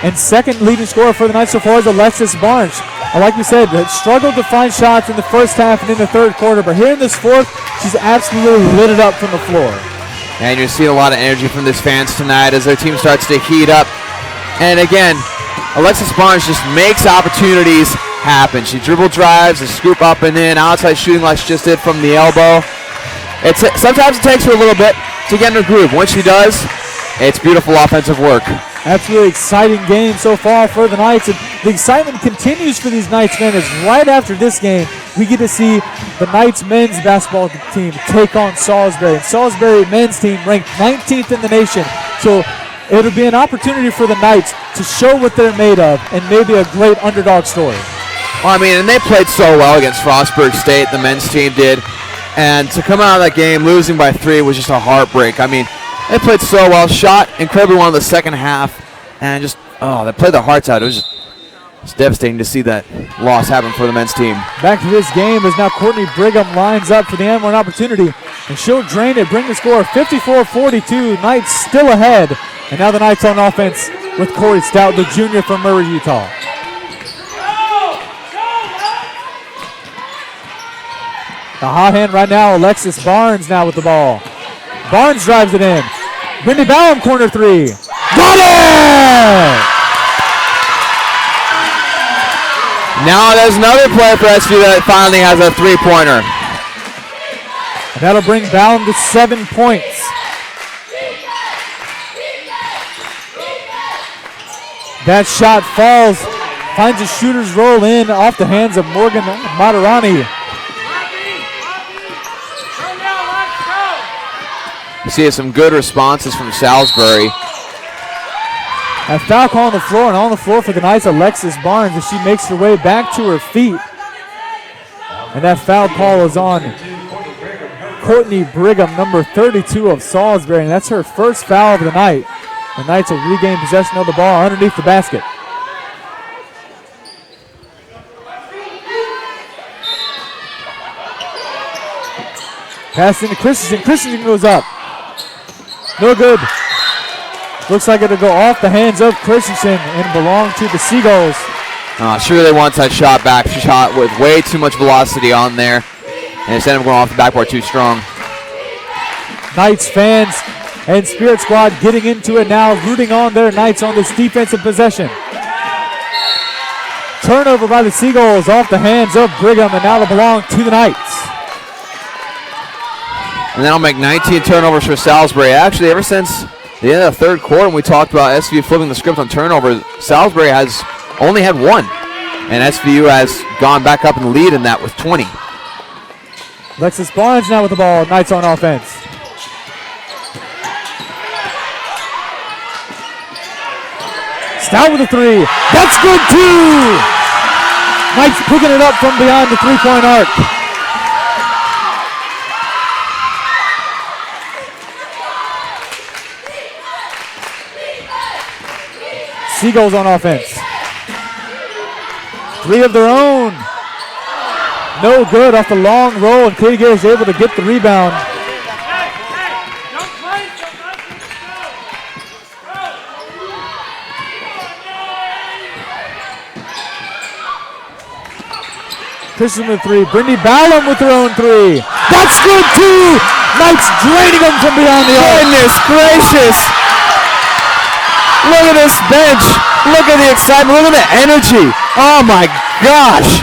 And second leading scorer for the Knights so far is Alexis Barnes. Like we said, struggled to find shots in the first half and in the third quarter, but here in this fourth, she's absolutely lit it up from the floor. And you're seeing a lot of energy from these fans tonight as their team starts to heat up. And again, Alexis Barnes just makes opportunities happen. She dribble drives, a scoop up and in, outside shooting like she just did from the elbow. Sometimes it takes her a little bit to get in her groove. Once she does, it's beautiful offensive work. Absolutely exciting game so far for the Knights, and the excitement continues for these Knights men as right after this game, we get to see the Knights men's basketball team take on Salisbury. And Salisbury men's team ranked 19th in the nation, so it'll be an opportunity for the Knights to show what they're made of and maybe a great underdog story. Well, I mean, and they played so well against Frostburg State, the men's team did, and to come out of that game losing by 3 was just a heartbreak. I mean, they played so well, shot incredibly well in the second half, and just, they played their hearts out. It was just devastating to see that loss happen for the men's team. Back to this game as now Courtney Brigham lines up for the and one opportunity, and she'll drain it, bring the score 54-42. Knights still ahead, and now the Knights on offense with Corey Stout, the junior from Murray, Utah. The hot hand right now, Alexis Barnes now with the ball. Barnes drives it in. Brittany Ballum, corner 3. Got it! Now there's another player for SVU that finally has a 3-pointer. And that'll bring Ballum to 7 points. That shot falls, finds a shooter's roll in off the hands of Morgan Matarani. You see some good responses from Salisbury. A foul call on the floor, and on the floor for the Knights, Alexis Barnes, as she makes her way back to her feet. And that foul call is on Courtney Brigham, number 32 of Salisbury, and that's her first foul of the night. The Knights will regain possession of the ball underneath the basket. Pass into Christensen. Christensen goes up. No good. Looks like it'll go off the hands of Christensen and belong to the Seagulls. She really wants that shot back. She shot with way too much velocity on there, and instead of going off the backboard too strong. Knights fans and Spirit Squad getting into it now, rooting on their Knights on this defensive possession. Turnover by the Seagulls off the hands of Brigham, and now they belong to the Knights. And that'll make 19 turnovers for Salisbury. Actually, ever since the end of the third quarter, when we talked about SVU flipping the script on turnovers, Salisbury has only had 1. And SVU has gone back up in the lead in that with 20. Alexis Barnes now with the ball. Knights on offense. Stout with a 3. That's good too! Knights picking it up from beyond the 3-point arc. Seagulls on offense. 3 of their own. No good off the long roll, and Katie Gare is able to get the rebound. Christensen with 3. Brittany Ballum with her own 3. That's good too! Knights draining them from beyond the arc. Goodness gracious! Look at this bench. Look at the excitement. Look at the energy. Oh my gosh.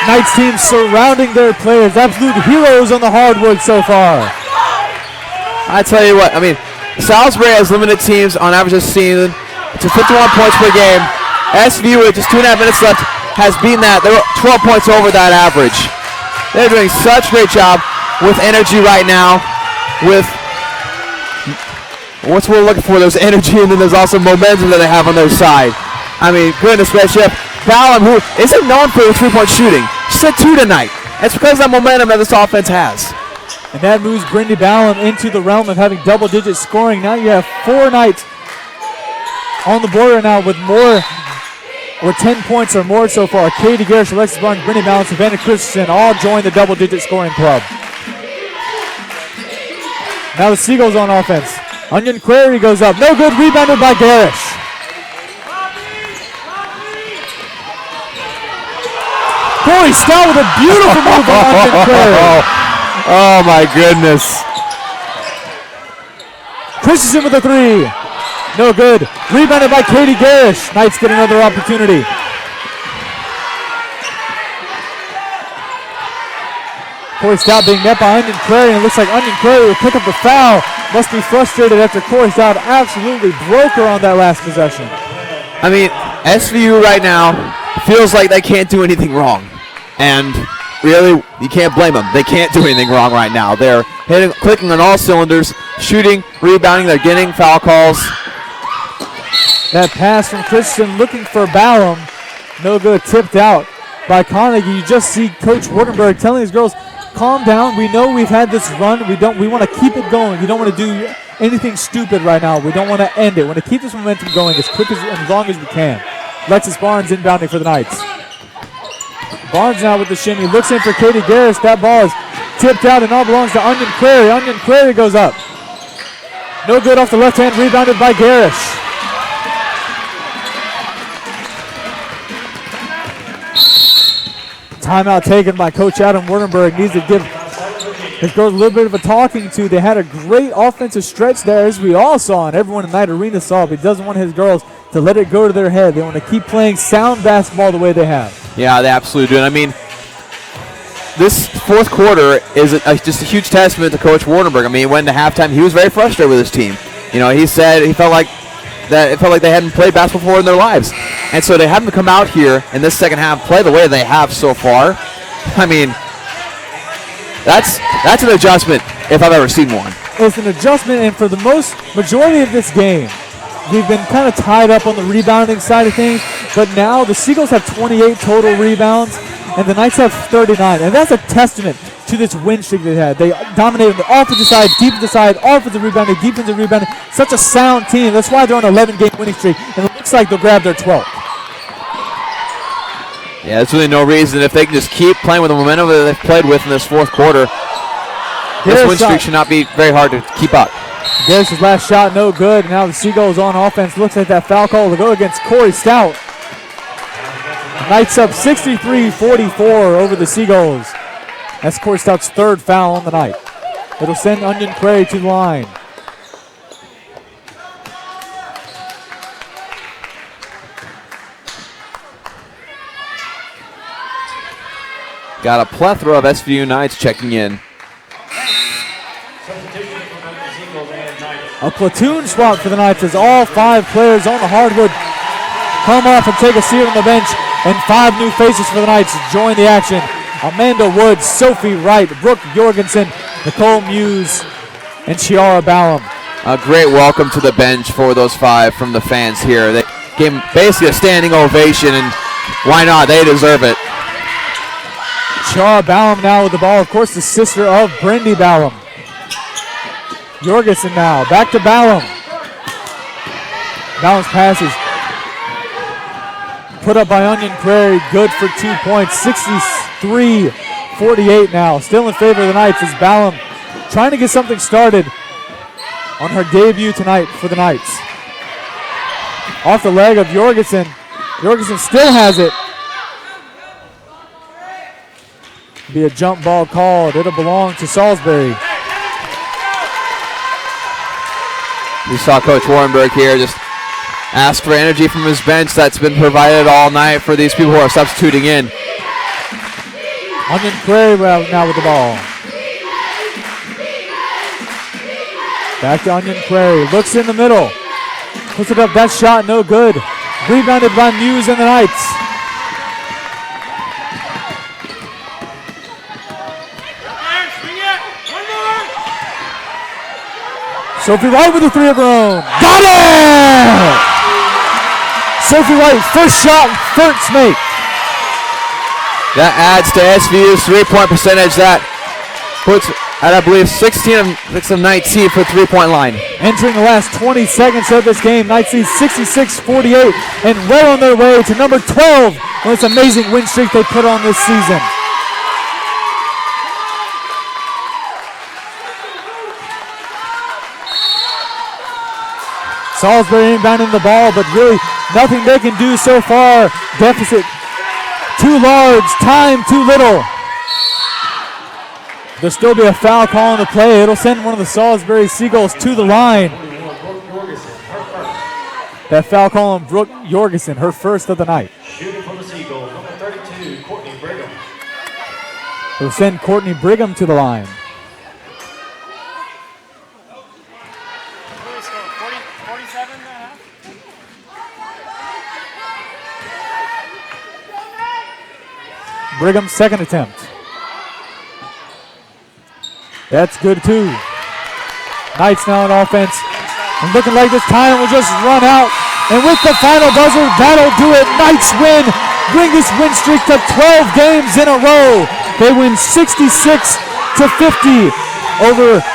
Knights team surrounding their players. Absolute heroes on the hardwood so far. I tell you what, I mean, Salisbury has limited teams on average this season to 51 points per game. SVU with just 2.5 minutes left has beaten that. They're 12 points over that average. They're doing such a great job with energy right now. With what's we're looking for, there's energy and then there's also momentum that they have on their side. I mean, goodness gracious. Ballum, who isn't known for his 3-point shooting, just had 2 tonight. It's because of that momentum that this offense has. And that moves Brittany Ballum into the realm of having double-digit scoring. Now you have 4 Knights on the board right now with more, or 10 points or more so far. Katie Garrish, Alexis Barnes, Brittany Ballum, Savannah Christensen all join the double-digit scoring club. Now the Seagulls on offense. Onion Query goes up. No good, rebounded by Garrish. Corey Stout with a beautiful move on Onion Query. Oh my goodness. Christensen with a 3. No good. Rebounded by Katie Garrish. Knights get another opportunity. Corey Stout being met by Onion Query, and it looks like Onion Query will pick up the foul. Must be frustrated after Corey Stout absolutely broke her on that last possession. I mean, SVU right now feels like they can't do anything wrong. And really, you can't blame them. They can't do anything wrong right now. They're clicking on all cylinders, shooting, rebounding. They're getting foul calls. That pass from Christensen looking for Ballum. No good, tipped out by Carnegie. You just see Coach Wurtenberg telling these girls, calm down. We know we've had this run. We want to keep it going. We don't want to do anything stupid right now. We don't want to end it. We want to keep this momentum going as quick as long as we can. Alexis Barnes inbounding for the Knights. Barnes now with the shimmy, looks in for Katie Garrish. That ball is tipped out and all belongs to Onion Query. Onion Query goes up. No good off the left hand, rebounded by Garrish. Timeout taken by Coach Adam Wurtenberg. Needs to give his girls a little bit of a talking to. They had a great offensive stretch there, as we all saw and everyone in Knight Arena saw, but he doesn't want his girls to let it go to their head. They want to keep playing sound basketball the way they have. Yeah, they absolutely do. And I mean, this fourth quarter is just a huge testament to Coach Wurtenberg. I mean, he went into halftime. He was very frustrated with his team. You know, he said it felt like they hadn't played basketball before in their lives. And so to have them come out here in this second half, play the way they have so far, I mean, that's an adjustment if I've ever seen one. It's an adjustment, and for the majority of this game, we've been kind of tied up on the rebounding side of things, but now the Seagulls have 28 total rebounds, and the Knights have 39, and that's a testament to this win streak they had. They dominated on the offensive side, defensive side, offensive rebounding, defensive rebounding. Such a sound team. That's why they're on an 11-game winning streak, and it looks like they'll grab their 12th. Yeah, there's really no reason. If they can just keep playing with the momentum that they've played with in this fourth quarter, this win streak should not be very hard to keep up. Garrish's last shot, no good. Now the Seagulls on offense. Looks like that foul call will go against Corey Stout. Knights up 63-44 over the Seagulls. That's Corey Stout's third foul on the night. It'll send Onion Query to the line. Got a plethora of SVU Knights checking in. A platoon swap for the Knights as all 5 players on the hardwood come off and take a seat on the bench, and 5 new faces for the Knights join the action. Amanda Woods, Sophie Wright, Brooke Jorgensen, Nicole Muse, and Chiara Ballum. A great welcome to the bench for those 5 from the fans here. They gave them basically a standing ovation, and why not? They deserve it. Chiara Ballum now with the ball. Of course, the sister of Brindy Ballum. Jorgensen now, back to Ballum. Ballum's passes put up by Onion Prairie, good for 2 points. 63-48 now. Still in favor of the Knights as Ballum trying to get something started on her debut tonight for the Knights. Off the leg of Jorgensen. Jorgensen still has it. Be a jump ball called. It'll belong to Salisbury. We saw Coach Warrenberg here just ask for energy from his bench that's been provided all night for these people who are substituting in. Onion Prairie now with the ball. Back to Onion Prairie. Looks in the middle. Puts it up. That shot no good. Rebounded by Muse and the Knights. Sophie White with a three of her own. Got it! Sophie White, first shot, first make. That adds to SVU's three-point percentage. That puts at, I believe, 16 of 19 for three-point line. Entering the last 20 seconds of this game, Knights lead 66-48 and well on their way to number 12 on this amazing win streak they put on this season. Salisbury inbounding the ball, but really nothing they can do so far. Deficit too large, time too little. There'll still be a foul call on the play. It'll send one of the Salisbury Seagulls to the line. That foul call on Brooke Jorgensen, her first of the night. Shooting for the Seagulls, number 32, Courtney Brigham. It'll send Courtney Brigham to the line. Brigham's second attempt. That's good too. Knights now on offense. And looking like this time will just run out. And with the final buzzer, that'll do it. Knights win. Bring this win streak to 12 games in a row. They win 66-50 over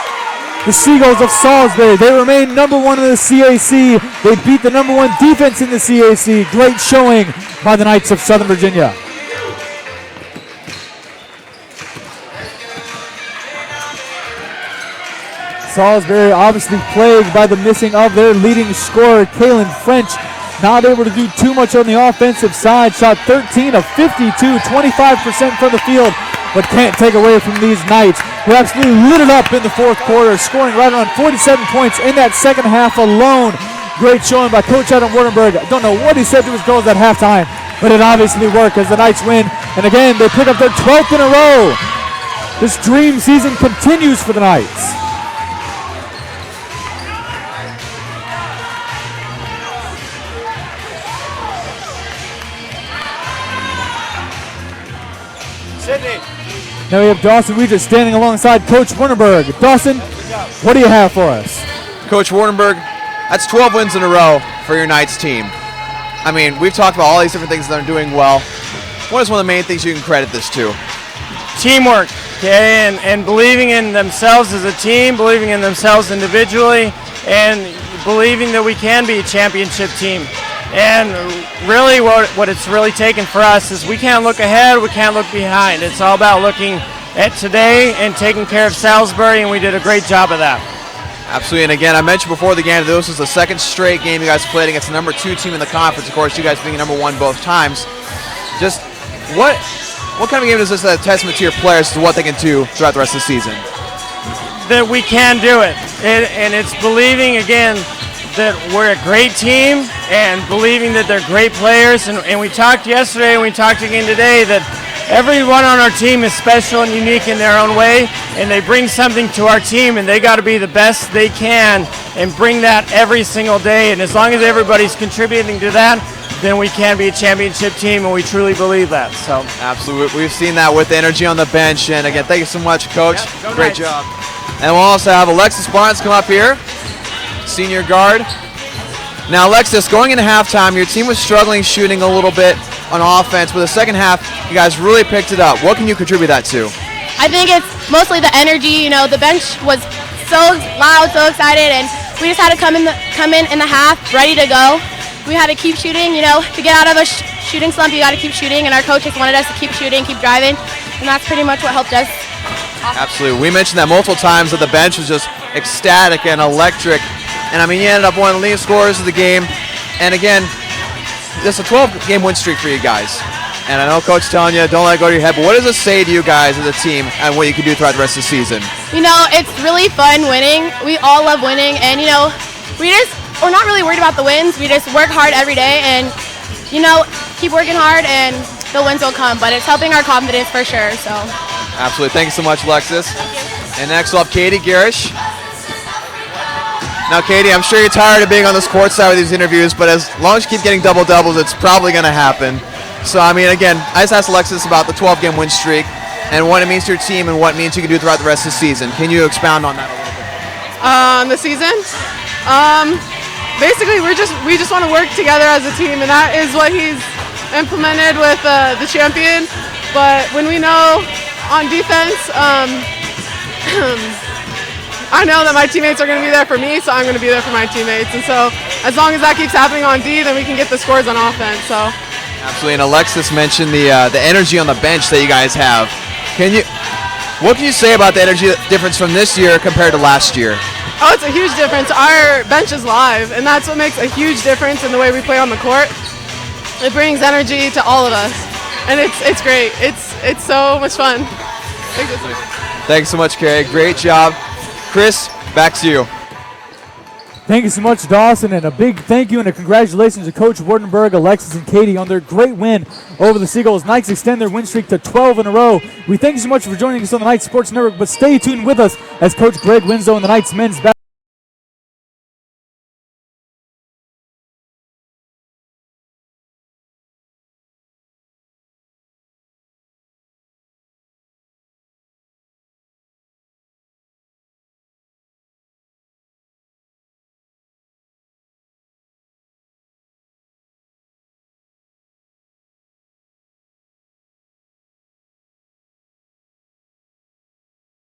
the Seagulls of Salisbury. They remain number one in the CAC. They beat the number one defense in the CAC. Great showing by the Knights of Southern Virginia. Salisbury obviously plagued by the missing of their leading scorer, Kaylin French. Not able to do too much on the offensive side. Shot 13 of 52, 25% from the field, but can't take away from these Knights, who absolutely lit it up in the fourth quarter, scoring right around 47 points in that second half alone. Great showing by Coach Adam Wardenberg. I don't know what he said to his girls at halftime, but it obviously worked as the Knights win. And again, they pick up their 12th in a row. This dream season continues for the Knights. Now we have Dawson Regis standing alongside Coach Wardenberg. Dawson, what do you have for us? Coach Wardenberg, that's 12 wins in a row for your Knights team. I mean, we've talked about all these different things that are doing well. What is one of the main things you can credit this to? Teamwork, okay, and believing in themselves as a team, believing in themselves individually, and believing that we can be a championship team. And really what it's really taken for us is we can't look ahead, we can't look behind. It's all about looking at today and taking care of Salisbury, and we did a great job of that. Absolutely, and again, I mentioned before the game, this was the second straight game you guys played against the number 2 team in the conference. Of course, you guys being number 1 both times. Just what kind of game is this a testament to your players as to what they can do throughout the rest of the season? That we can do it, and it's believing, again, that we're a great team and believing that they're great players. And we talked yesterday and we talked again today that everyone on our team is special and unique in their own way, and they bring something to our team, and they got to be the best they can and bring that every single day. And as long as everybody's contributing to that, then we can be a championship team, and we truly believe that. So absolutely, we've seen that with the energy on the bench. And again, thank you so much, Coach. Yep, great Knights. job. And we'll also have Alexis Barnes come up here, senior guard. Now, Alexis, going into halftime, your team was struggling shooting a little bit on offense, but the second half, you guys really picked it up. What can you contribute that to? I think it's mostly the energy. You know, the bench was so loud, so excited, and we just had to come in the half ready to go. We had to keep shooting. You know, to get out of a shooting slump, you got to keep shooting, and our coaches wanted us to keep shooting, keep driving, and that's pretty much what helped us. Absolutely. We mentioned that multiple times that the bench was just ecstatic and electric. And I mean, you ended up one of the leading scorers of the game. And again, this is a 12-game win streak for you guys. And I know Coach telling you don't let it go to your head, but what does it say to you guys as a team and what you can do throughout the rest of the season? You know, it's really fun winning. We all love winning, and you know, we're not really worried about the wins. We just work hard every day, and you know, keep working hard, and the wins will come. But it's helping our confidence for sure. So. Absolutely. Thank you so much, Alexis. And next we'll have Katie Garish. Now, Katie, I'm sure you're tired of being on this court side with these interviews, but as long as you keep getting double-doubles, it's probably going to happen. So, I mean, again, I just asked Alexis about the 12-game win streak and what it means to your team and what it means you can do throughout the rest of the season. Can you expound on that a little bit? The season? Basically, we just want to work together as a team, and that is what he's implemented with the champion. But when we know on defense, I know that my teammates are going to be there for me, so I'm going to be there for my teammates. And so as long as that keeps happening on D, then we can get the scores on offense. So. Absolutely, and Alexis mentioned the energy on the bench that you guys have. What can you say about the energy difference from this year compared to last year? Oh, it's a huge difference. Our bench is live, and that's what makes a huge difference in the way we play on the court. It brings energy to all of us, and it's great. It's so much fun. Thanks so much, Carrie. Great job. Chris, back to you. Thank you so much, Dawson, and a big thank you and a congratulations to Coach Wardenberg, Alexis, and Katie on their great win over the Seagulls. Knights extend their win streak to 12 in a row. We thank you so much for joining us on the Knights Sports Network, but stay tuned with us as Coach Greg Winslow and the Knights men's basketball